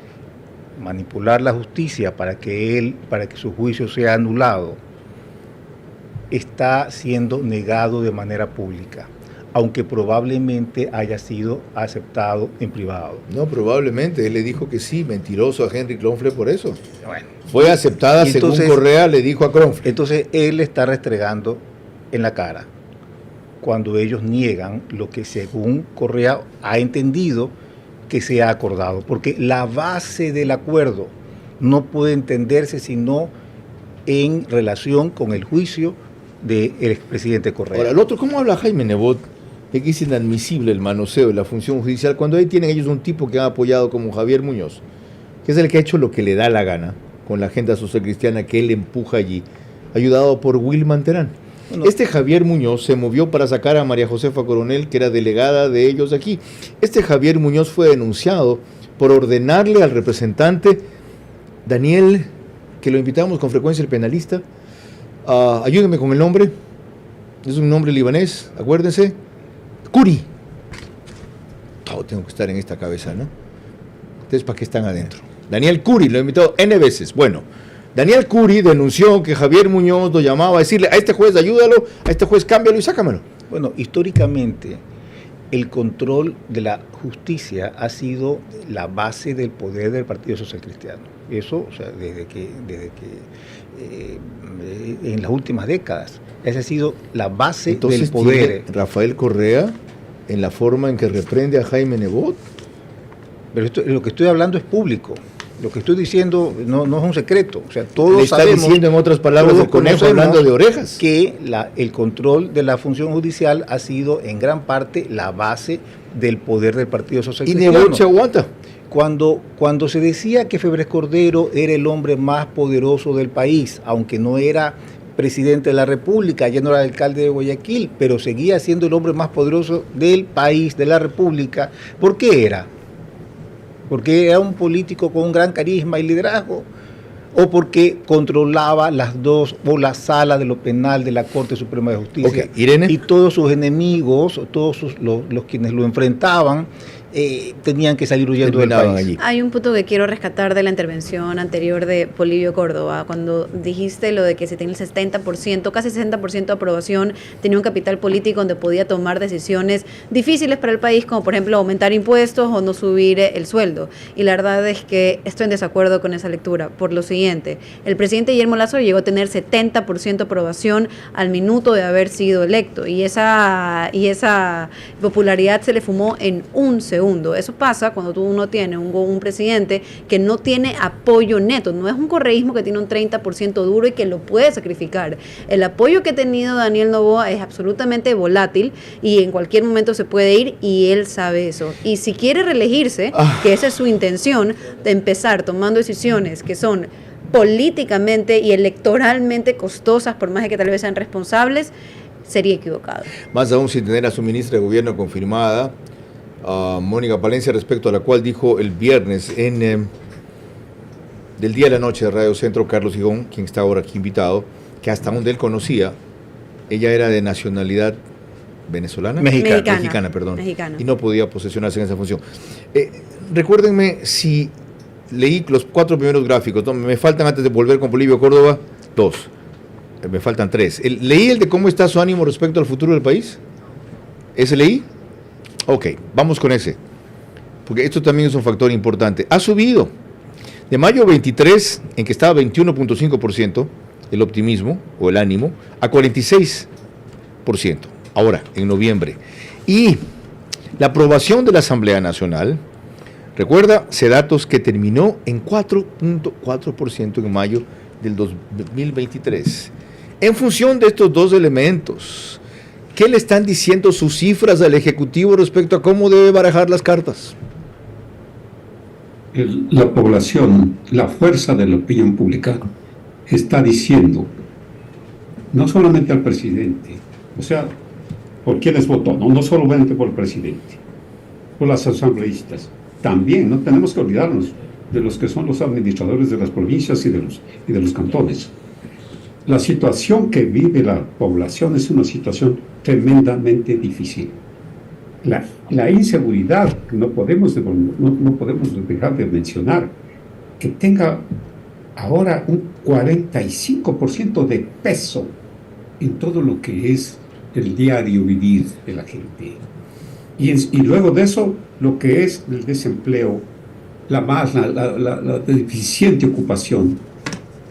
manipular la justicia para que su juicio sea anulado, está siendo negado de manera pública, aunque probablemente haya sido aceptado en privado. No, probablemente, él le dijo que sí, mentiroso a Henry Kronfle por eso. Bueno, fue aceptada entonces, según Correa le dijo a Kronfle. Entonces él le está restregando en la cara cuando ellos niegan lo que según Correa ha entendido que se ha acordado, porque la base del acuerdo no puede entenderse sino en relación con el juicio del expresidente Correa. Ahora, el otro, ¿cómo habla Jaime Nebot de que es inadmisible el manoseo de la función judicial cuando ahí tienen ellos un tipo que han apoyado como Javier Muñoz? que es el que ha hecho lo que le da la gana con la agenda social cristiana que él empuja allí, ayudado por Wilman Terán. Bueno, este Javier Muñoz se movió para sacar a María Josefa Coronel, que era delegada de ellos aquí. Este Javier Muñoz fue denunciado por ordenarle al representante Daniel, que lo invitamos con frecuencia, el penalista, ayúdenme con el nombre, es un nombre libanés, acuérdense, Curi. Todo tengo que estar en esta cabeza, ¿no? Ustedes, ¿para qué están adentro? Daniel Curi, lo he invitado N veces. Bueno, Daniel Curi denunció que Javier Muñoz lo llamaba a decirle, a este juez ayúdalo, a este juez cámbialo y sácamelo. Bueno, históricamente el control de la justicia ha sido la base del poder del Partido Social Cristiano. Eso, o sea, desde que en las últimas décadas, esa ha sido la base entonces, del poder. ¿tiene Rafael Correa en la forma en que reprende a Jaime Nebot? Pero lo que estoy hablando es público. Lo que estoy diciendo no es un secreto. O sea, todos le está sabemos, diciendo en otras palabras el conejo hablando de orejas. Que el control de la función judicial ha sido en gran parte la base del poder del Partido Social Cristiano. ¿Y Nebot se aguanta? Cuando se decía que Febres Cordero era el hombre más poderoso del país, aunque no era presidente de la República, ya no era alcalde de Guayaquil, pero seguía siendo el hombre más poderoso del país, de la República, ¿por qué era? ¿Porque era un político con un gran carisma y liderazgo? ¿O porque controlaba las dos, o la sala de lo penal de la Corte Suprema de Justicia? Okay. Irene. Y todos sus enemigos, todos los quienes lo enfrentaban, tenían que salir huyendo del país. Allí. Hay un punto que quiero rescatar de la intervención anterior de Polibio Córdoba, cuando dijiste lo de que si tenía el 70%, casi 60% de aprobación, tenía un capital político donde podía tomar decisiones difíciles para el país, como por ejemplo aumentar impuestos o no subir el sueldo. Y la verdad es que estoy en desacuerdo con esa lectura, por lo siguiente: el presidente Guillermo Lazo llegó a tener 70% de aprobación al minuto de haber sido electo, y esa popularidad se le fumó en un segundo. Eso pasa cuando uno tiene un presidente que no tiene apoyo neto, no es un correísmo que tiene un 30% duro y que lo puede sacrificar. El apoyo que ha tenido Daniel Noboa es absolutamente volátil y en cualquier momento se puede ir, y él sabe eso. Y si quiere reelegirse, que esa es su intención, de empezar tomando decisiones que son políticamente y electoralmente costosas, por más de que tal vez sean responsables, sería equivocado. Más aún sin tener a su ministra de Gobierno confirmada, Mónica Palencia, respecto a la cual dijo el viernes en del Día de la Noche de Radio Centro, Carlos Higón, quien está ahora aquí invitado, que hasta donde él conocía, ella era de nacionalidad venezolana, mexicana, perdón, y no podía posesionarse en esa función. Recuérdenme si leí los 4 primeros gráficos, ¿no? Me faltan, antes de volver con Polibio Córdoba, 2, me faltan 3. ¿Leí el de cómo está su ánimo respecto al futuro del país? ¿Ese leí? Ok, vamos con ese, porque esto también es un factor importante. Ha subido de mayo 23, en que estaba 21.5% el optimismo o el ánimo, a 46% ahora, en noviembre. Y la aprobación de la Asamblea Nacional, recuerda, datos que terminó en 4.4% en mayo del 2023. En función de estos dos elementos, ¿qué le están diciendo sus cifras al Ejecutivo respecto a cómo debe barajar las cartas? La población, la fuerza de la opinión pública está diciendo, no solamente al presidente, o sea, por quienes votó, no solamente por el presidente, por las asambleístas, también no tenemos que olvidarnos de los que son los administradores de las provincias y de los cantones. La situación que vive la población es una situación tremendamente difícil. La inseguridad, no podemos dejar de mencionar, que tenga ahora un 45% de peso en todo lo que es el diario vivir de la gente. Y luego de eso, lo que es el desempleo, la deficiente ocupación,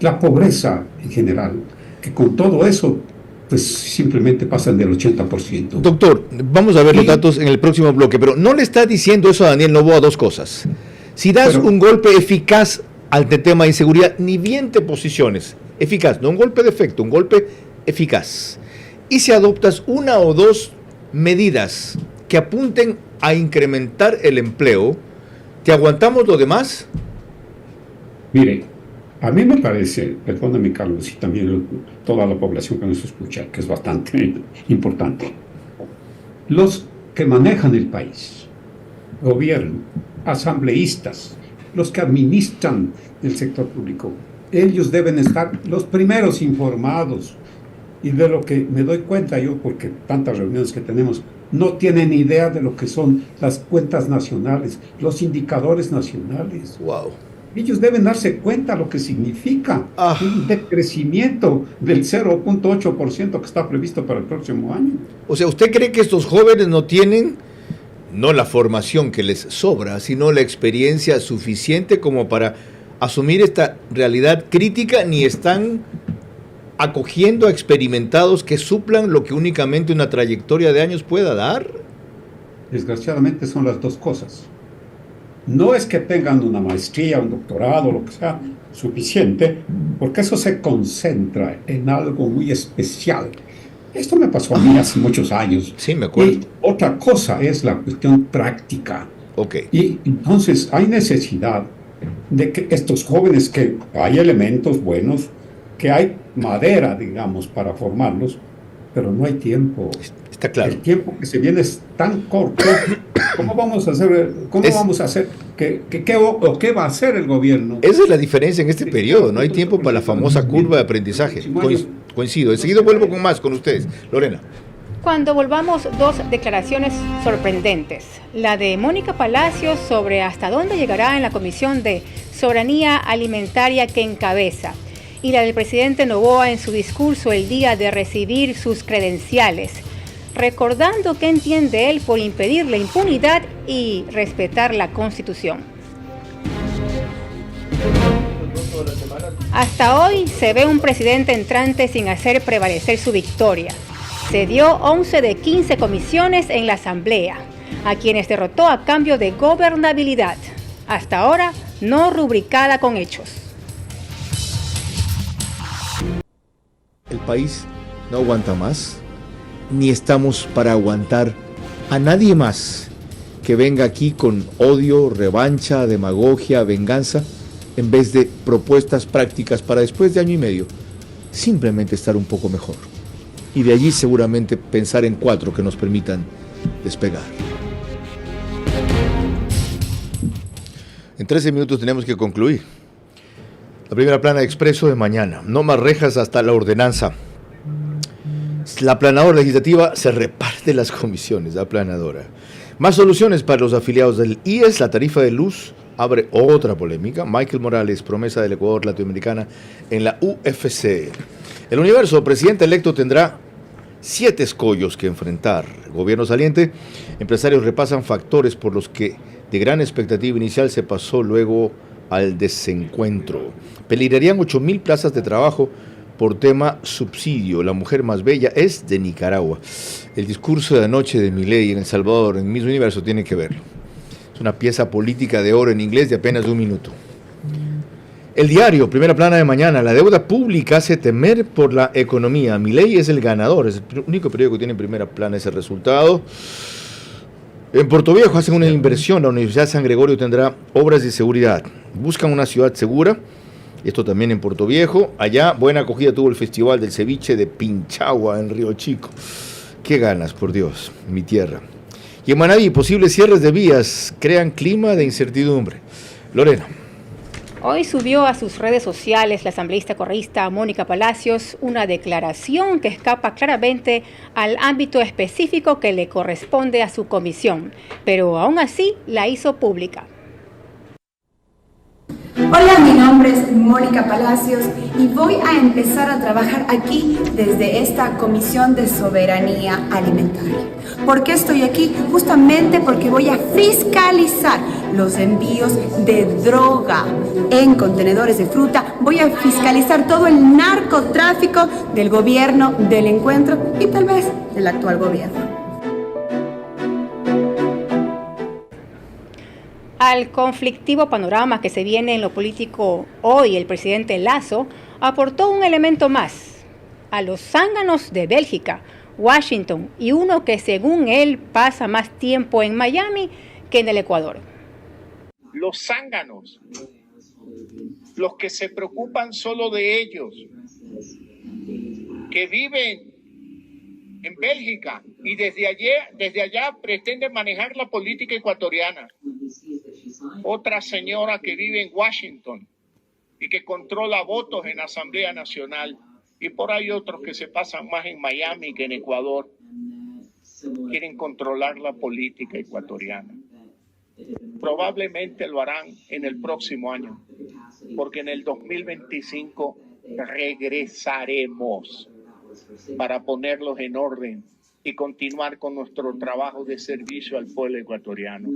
la pobreza en general, que con todo eso pues simplemente pasan del 80%. Doctor, vamos a ver los datos en el próximo bloque, pero no le está diciendo eso a Daniel Noboa 2 cosas. Si das un golpe eficaz al tema de inseguridad, ni bien te posiciones, eficaz, no un golpe de efecto, un golpe eficaz, y si adoptas 1 o 2 medidas que apunten a incrementar el empleo, ¿te aguantamos lo demás? Mire, a mí me parece, perdóname Carlos, y también toda la población que nos escucha, que es bastante importante, los que manejan el país, gobierno, asambleístas, los que administran el sector público, ellos deben estar los primeros informados. Y de lo que me doy cuenta yo, porque tantas reuniones que tenemos, no tienen idea de lo que son las cuentas nacionales, los indicadores nacionales. Wow. Ellos deben darse cuenta lo que significa un decrecimiento del 0.8% que está previsto para el próximo año. O sea, ¿usted cree que estos jóvenes no tienen, no la formación que les sobra, sino la experiencia suficiente como para asumir esta realidad crítica, ni están acogiendo a experimentados que suplan lo que únicamente una trayectoria de años pueda dar? Desgraciadamente son las dos cosas. No es que tengan una maestría, un doctorado, lo que sea, suficiente, porque eso se concentra en algo muy especial. Esto me pasó a mí hace muchos años. Sí, me acuerdo. Y otra cosa es la cuestión práctica. Ok. Y entonces hay necesidad de que estos jóvenes, que hay elementos buenos, que hay madera, digamos, para formarlos, pero no hay tiempo. Está claro. El tiempo que se viene es tan corto. ¿Cómo vamos a hacer? ¿Qué va a hacer el gobierno? Esa es la diferencia en este periodo. No hay tiempo para la famosa curva de aprendizaje. Coincido. Enseguida vuelvo con más con ustedes. Lorena. Cuando volvamos, dos declaraciones sorprendentes. La de Mónica Palacios sobre hasta dónde llegará en la Comisión de Soberanía Alimentaria que encabeza. Y la del presidente Noboa en su discurso el día de recibir sus credenciales, recordando qué entiende él por impedir la impunidad y respetar la Constitución. Hasta hoy se ve un presidente entrante sin hacer prevalecer su victoria. Se dio 11 de 15 comisiones en la Asamblea, a quienes derrotó a cambio de gobernabilidad, hasta ahora no rubricada con hechos. El país no aguanta más, ni estamos para aguantar a nadie más que venga aquí con odio, revancha, demagogia, venganza, en vez de propuestas prácticas para después de año y medio simplemente estar un poco mejor. Y de allí seguramente pensar en 4 que nos permitan despegar. En 13 minutos tenemos que concluir. La primera plana de Expreso de mañana. No más rejas hasta la ordenanza. La aplanadora legislativa se reparte las comisiones, la aplanadora. Más soluciones para los afiliados del IES. La tarifa de luz abre otra polémica. Michael Morales, promesa del Ecuador latinoamericana en la UFC. El Universo, presidente electo tendrá 7 escollos que enfrentar. Gobierno saliente, empresarios repasan factores por los que de gran expectativa inicial se pasó luego al desencuentro. Peligrarían 8,000 plazas de trabajo por tema subsidio. La mujer más bella es de Nicaragua. El discurso de anoche de Milei en El Salvador, en Miss Universo, tiene que verlo. Es una pieza política de oro en inglés de apenas 1 minuto. El Diario, primera plana de mañana. La deuda pública hace temer por la economía. Milei es el ganador. Es el único periódico que tiene en primera plana ese resultado. En Puerto Viejo hacen una inversión. La Universidad San Gregorio tendrá obras de seguridad. Buscan una ciudad segura. Esto también en Puerto Viejo. Allá buena acogida tuvo el Festival del Ceviche de Pinchagua en Río Chico. Qué ganas, por Dios, mi tierra. Y en Manabí, posibles cierres de vías crean clima de incertidumbre. Lorena. Hoy subió a sus redes sociales la asambleísta correísta Mónica Palacios una declaración que escapa claramente al ámbito específico que le corresponde a su comisión, pero aún así la hizo pública. Hola, mi nombre es Mónica Palacios y voy a empezar a trabajar aquí desde esta Comisión de Soberanía Alimentaria. ¿Por qué estoy aquí? Justamente porque voy a fiscalizar los envíos de droga en contenedores de fruta. Voy a fiscalizar todo el narcotráfico del gobierno del encuentro y tal vez del actual gobierno. Al conflictivo panorama que se viene en lo político hoy, el presidente Lasso aportó un elemento más: a los zánganos de Bélgica, Washington y uno que según él pasa más tiempo en Miami que en el Ecuador. Los zánganos los que se preocupan solo de ellos, que viven en Bélgica y desde allá pretenden manejar la política ecuatoriana. Otra señora que vive en Washington y que controla votos en la Asamblea Nacional. Y por ahí otros que se pasan más en Miami que en Ecuador. Quieren controlar la política ecuatoriana. Probablemente lo harán en el próximo año, porque en el 2025 regresaremos para ponerlos en orden y continuar con nuestro trabajo de servicio al pueblo ecuatoriano.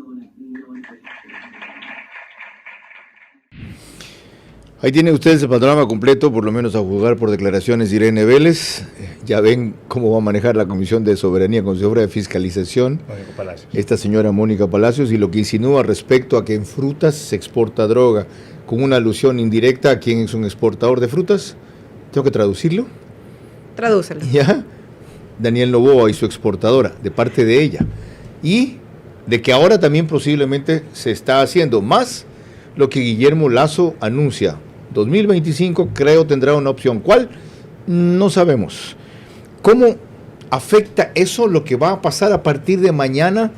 Ahí tienen ustedes el panorama completo, por lo menos a juzgar por declaraciones de Irene Vélez. Ya ven cómo va a manejar la Comisión de Soberanía, Consejera de Fiscalización, esta señora Mónica Palacios, y lo que insinúa respecto a que en frutas se exporta droga, con una alusión indirecta a quién es un exportador de frutas. ¿Tengo que traducirlo? Tradúcelo. Ya, Daniel Noboa y su exportadora, de parte de ella. Y de que ahora también posiblemente se está haciendo más lo que Guillermo Lasso anuncia. 2025 creo tendrá una opción. ¿Cuál? No sabemos. ¿Cómo afecta eso lo que va a pasar a partir de mañana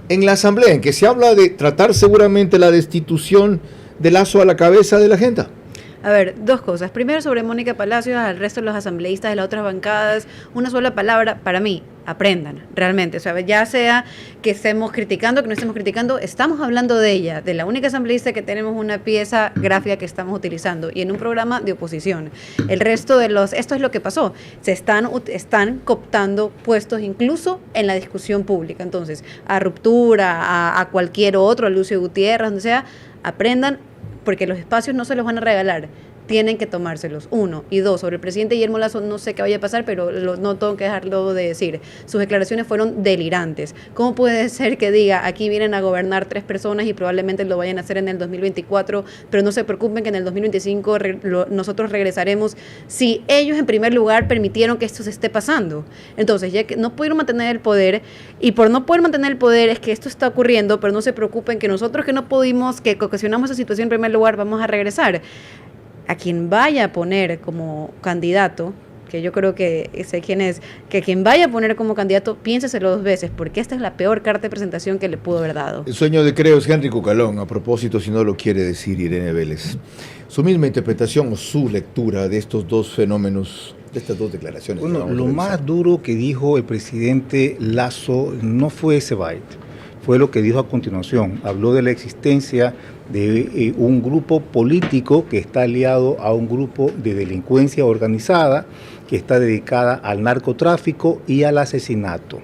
en la Asamblea? En que se habla de tratar seguramente la destitución de Lasso a la cabeza de la agenda. A ver, dos cosas. Primero, sobre Mónica Palacios, al resto de los asambleístas de las otras bancadas, una sola palabra, para mí, aprendan, realmente. O sea, ya sea que estemos criticando, que no estemos criticando, estamos hablando de ella, de la única asambleísta que tenemos una pieza gráfica que estamos utilizando, y en un programa de oposición. El resto de esto es lo que pasó, se están cooptando puestos incluso en la discusión pública. Entonces, a Ruptura, a cualquier otro, a Lucio Gutiérrez, donde sea, aprendan, porque los espacios no se los van a regalar, tienen que tomárselos, 1. Y 2, sobre el presidente Guillermo Lasso, no sé qué vaya a pasar, pero no tengo que dejarlo de decir. Sus declaraciones fueron delirantes. ¿Cómo puede ser que diga, aquí vienen a gobernar 3 personas y probablemente lo vayan a hacer en el 2024, pero no se preocupen que en el 2025 nosotros regresaremos, si ellos en primer lugar permitieron que esto se esté pasando? Entonces, ya que no pudieron mantener el poder, y por no poder mantener el poder es que esto está ocurriendo, pero no se preocupen que nosotros que no pudimos, que ocasionamos esa situación en primer lugar, vamos a regresar. A quien vaya a poner como candidato, que yo creo que sé quién es, que quien vaya a poner como candidato, piénseselo 2 veces, porque esta es la peor carta de presentación que le pudo haber dado. El sueño de Creo es Henry Cucalón, a propósito, si no lo quiere decir Irene Vélez. Su misma interpretación o su lectura de estos dos fenómenos, de estas dos declaraciones. Bueno, lo más duro que dijo el presidente Lasso no fue ese byte, fue lo que dijo a continuación. Habló de la existencia de un grupo político que está aliado a un grupo de delincuencia organizada que está dedicada al narcotráfico y al asesinato.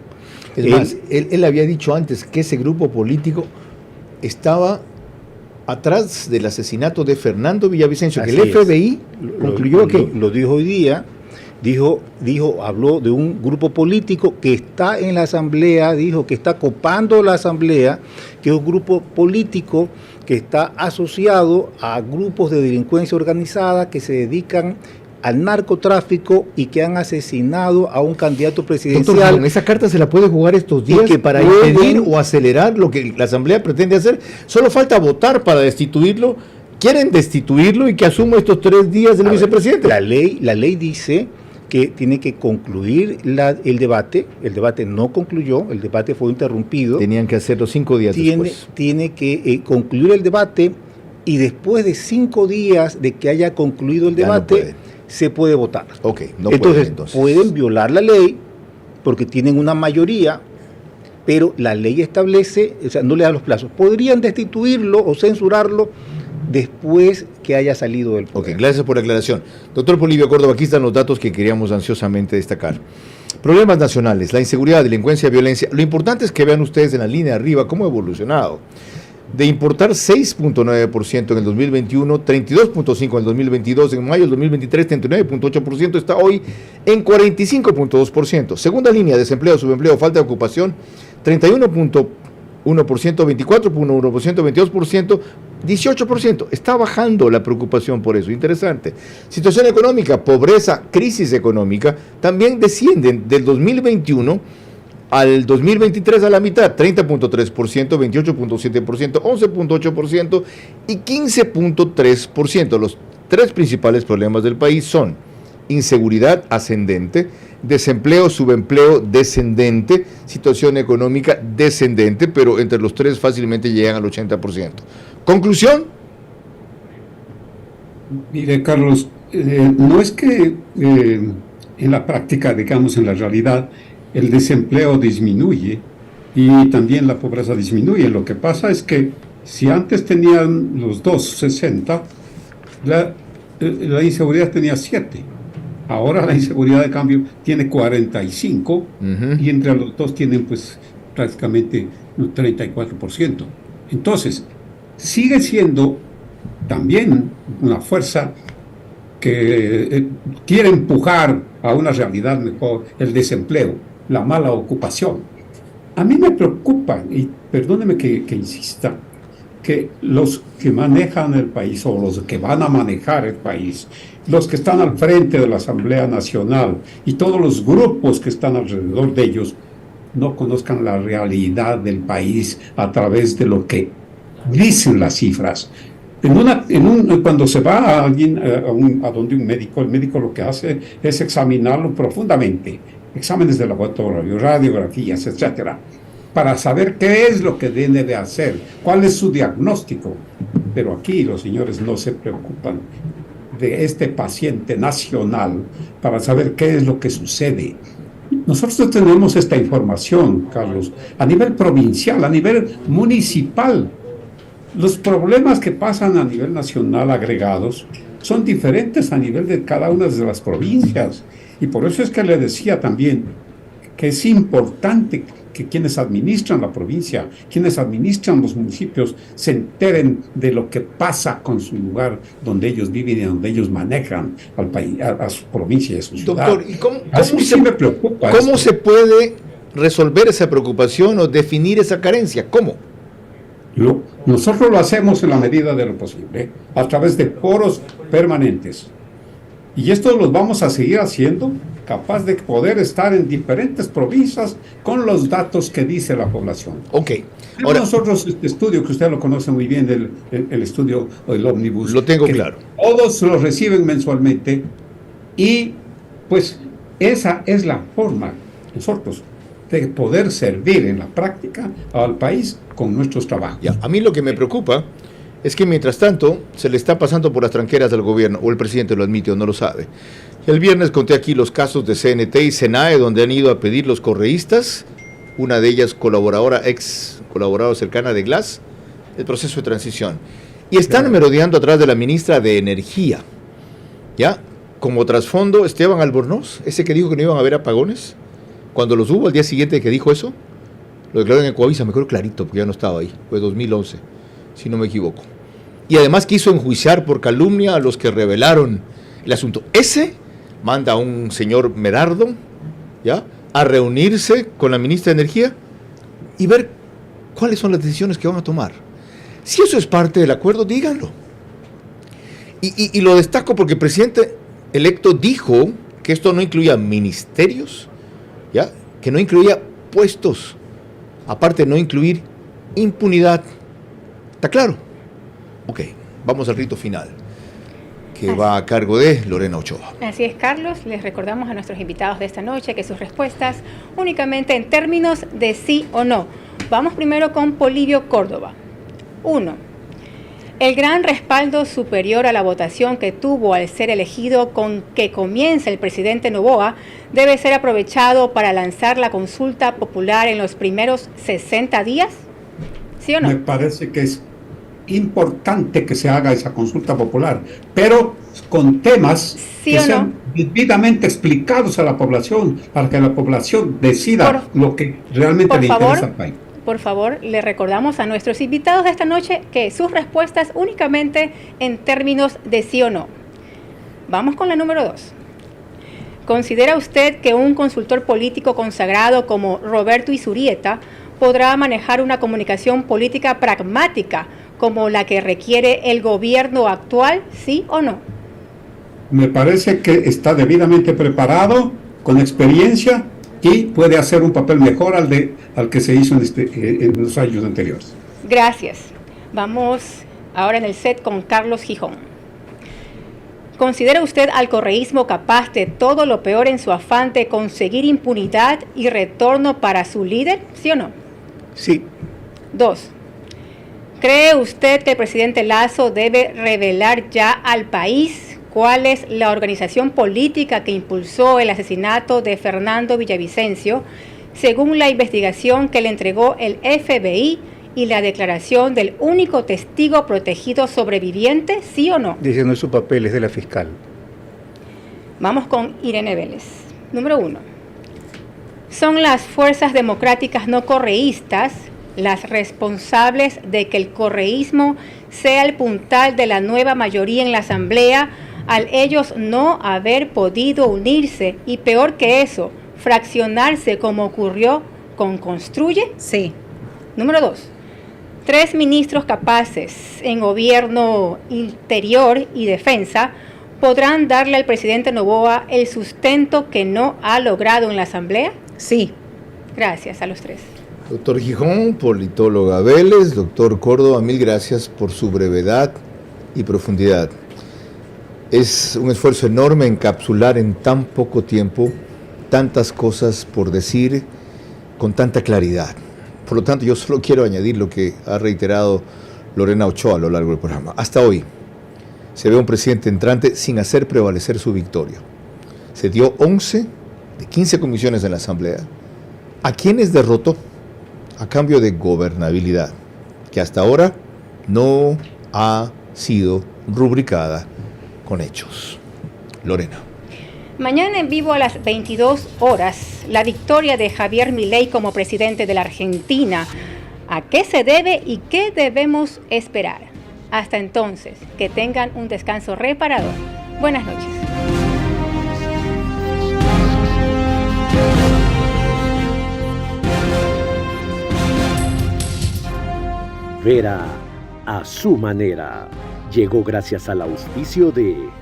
Es más, él había dicho antes que ese grupo político estaba atrás del asesinato de Fernando Villavicencio, que el FBI concluyó que lo dijo hoy día. Habló de un grupo político que está en la asamblea, dijo que está copando la asamblea, que es un grupo político que está asociado a grupos de delincuencia organizada que se dedican al narcotráfico y que han asesinado a un candidato presidencial. Doctor, con esa carta se la puede jugar estos días que para impedir o acelerar lo que la asamblea pretende hacer. Solo falta votar para destituirlo. Quieren destituirlo y que asuma estos 3 días del vicepresidente. La ley dice que tiene que concluir el debate. El debate no concluyó, el debate fue interrumpido. Tenían que hacerlo 5 días después. Tiene que concluir el debate y después de 5 días de que haya concluido el debate, se puede votar. Entonces pueden violar la ley porque tienen una mayoría, pero la ley establece, o sea, no le da los plazos. Podrían destituirlo o censurarlo después que haya salido del poder. Gracias por la aclaración. Doctor Polibio Córdoba, aquí están los datos que queríamos ansiosamente destacar. Problemas nacionales, la inseguridad, delincuencia, violencia. Lo importante es que vean ustedes en la línea de arriba cómo ha evolucionado. De importar 6.9% en el 2021, 32.5% en el 2022, en mayo del 2023, 39.8%, está hoy en 45.2%. Segunda línea, desempleo, subempleo, falta de ocupación, 31.1%, 24.1%, 22%, 18%. Está bajando la preocupación por eso. Interesante. Situación económica, pobreza, crisis económica, también descienden del 2021 Al 2023 a la mitad, 30.3%, 28.7%, 11.8% y 15.3%. Los tres principales problemas del país son inseguridad ascendente, desempleo, subempleo descendente, situación económica descendente, pero entre los tres fácilmente llegan al 80%. ¿Conclusión? Mire, Carlos, no es que en la práctica, digamos, en la realidad, el desempleo disminuye y también la pobreza disminuye. Lo que pasa es que si antes tenían los dos 60, la inseguridad tenía 7. Ahora la inseguridad de cambio tiene 45 y entre los dos tienen pues prácticamente un 34%. Entonces, sigue siendo también una fuerza que quiere empujar a una realidad mejor el desempleo, la mala ocupación. A mí me preocupa, y perdóneme que insista, que los que manejan el país o los que van a manejar el país, los que están al frente de la Asamblea Nacional y todos los grupos que están alrededor de ellos, no conozcan la realidad del país a través de lo que dicen las cifras. Cuando se va a alguien a donde un médico, el médico lo que hace es examinarlo profundamente, exámenes de laboratorio, radiografías, etcétera, para saber qué es lo que debe de hacer, cuál es su diagnóstico. Pero aquí los señores no se preocupan de este paciente nacional para saber qué es lo que sucede. Nosotros tenemos esta información, Carlos, a nivel provincial, a nivel municipal. Los problemas que pasan a nivel nacional agregados son diferentes a nivel de cada una de las provincias. Y por eso es que le decía también que es importante que quienes administran la provincia, quienes administran los municipios, se enteren de lo que pasa con su lugar donde ellos viven y donde ellos manejan al país, a su provincia y a su ciudad. Doctor, ¿y cómo se puede resolver esa preocupación o definir esa carencia? ¿Cómo? Nosotros lo hacemos en la medida de lo posible, a través de foros permanentes. Y esto lo vamos a seguir haciendo, capaz de poder estar en diferentes provincias con los datos que dice la población. Ok. Ahora, nosotros este estudio, que usted lo conoce muy bien, el estudio del Omnibus. Lo tengo claro. Todos lo reciben mensualmente y pues esa es la forma, nosotros, de poder servir en la práctica al país con nuestros trabajos. Ya, a mí lo que me preocupa es que mientras tanto se le está pasando por las tranqueras del gobierno, o el presidente lo admite o no lo sabe. El viernes conté aquí los casos de CNT y SENAE, donde han ido a pedir los correístas, una de ellas ex colaboradora cercana de Glass, el proceso de transición. Y están merodeando atrás de la ministra de Energía, ¿ya? Como trasfondo, Esteban Albornoz, ese que dijo que no iban a haber apagones, cuando los hubo al día siguiente que dijo eso, lo declaró en Ecoavisa, me acuerdo clarito, porque ya no estaba ahí, fue 2011, si no me equivoco. Y además quiso enjuiciar por calumnia a los que revelaron el asunto. Ese manda a un señor Merardo, ¿ya?, a reunirse con la ministra de Energía y ver cuáles son las decisiones que van a tomar. Si eso es parte del acuerdo, díganlo. Y lo destaco porque el presidente electo dijo que esto no incluía ministerios, ¿ya?, que no incluía puestos, aparte de no incluir impunidad. ¿Está claro? Ok, vamos al rito final, que va a cargo de Lorena Ochoa. Así es, Carlos. Les recordamos a nuestros invitados de esta noche que sus respuestas únicamente en términos de sí o no. Vamos primero con Polibio Córdoba. 1. El gran respaldo superior a la votación que tuvo al ser elegido con que comienza el presidente Noboa debe ser aprovechado para lanzar la consulta popular en los primeros 60 días. ¿Sí o no? Me parece que es importante que se haga esa consulta popular, pero con temas ¿sí que o sean no? debidamente explicados a la población, para que la población decida lo que realmente le interesa al país. Por favor, le recordamos a nuestros invitados de esta noche que sus respuestas únicamente en términos de sí o no. Vamos con la número 2. ¿Considera usted que un consultor político consagrado como Roberto Izurieta podrá manejar una comunicación política pragmática como la que requiere el gobierno actual, sí o no? Me parece que está debidamente preparado, con experiencia y puede hacer un papel mejor al que se hizo en los años anteriores. Gracias. Vamos ahora en el set con Carlos Gijón. ¿Considera usted al correísmo capaz de todo lo peor en su afán de conseguir impunidad y retorno para su líder? ¿Sí o no? Sí. 2. ¿Cree usted que el presidente Lasso debe revelar ya al país cuál es la organización política que impulsó el asesinato de Fernando Villavicencio, según la investigación que le entregó el FBI y la declaración del único testigo protegido sobreviviente, sí o no? Dice, no es su papel, es de la fiscal. Vamos con Irene Vélez. Número 1. ¿Son las fuerzas democráticas no correístas las responsables de que el correísmo sea el puntal de la nueva mayoría en la Asamblea al ellos no haber podido unirse y, peor que eso, fraccionarse como ocurrió con Construye? Sí. Número 2. 3 ministros capaces en gobierno interior y defensa podrán darle al presidente Noboa el sustento que no ha logrado en la Asamblea? Sí. Gracias a los 3. Doctor Gijón, politóloga Vélez, doctor Córdoba, mil gracias por su brevedad y profundidad. Es un esfuerzo enorme encapsular en tan poco tiempo tantas cosas por decir con tanta claridad. Por lo tanto, yo solo quiero añadir lo que ha reiterado Lorena Ochoa a lo largo del programa. Hasta hoy se ve un presidente entrante sin hacer prevalecer su victoria. Se dio 11 de 15 comisiones en la Asamblea. ¿A quienes derrotó? A cambio de gobernabilidad, que hasta ahora no ha sido rubricada con hechos. Lorena. Mañana en vivo a las 22 horas, la victoria de Javier Milei como presidente de la Argentina. ¿A qué se debe y qué debemos esperar? Hasta entonces, que tengan un descanso reparador. Buenas noches. Vera a su manera. Llegó gracias al auspicio de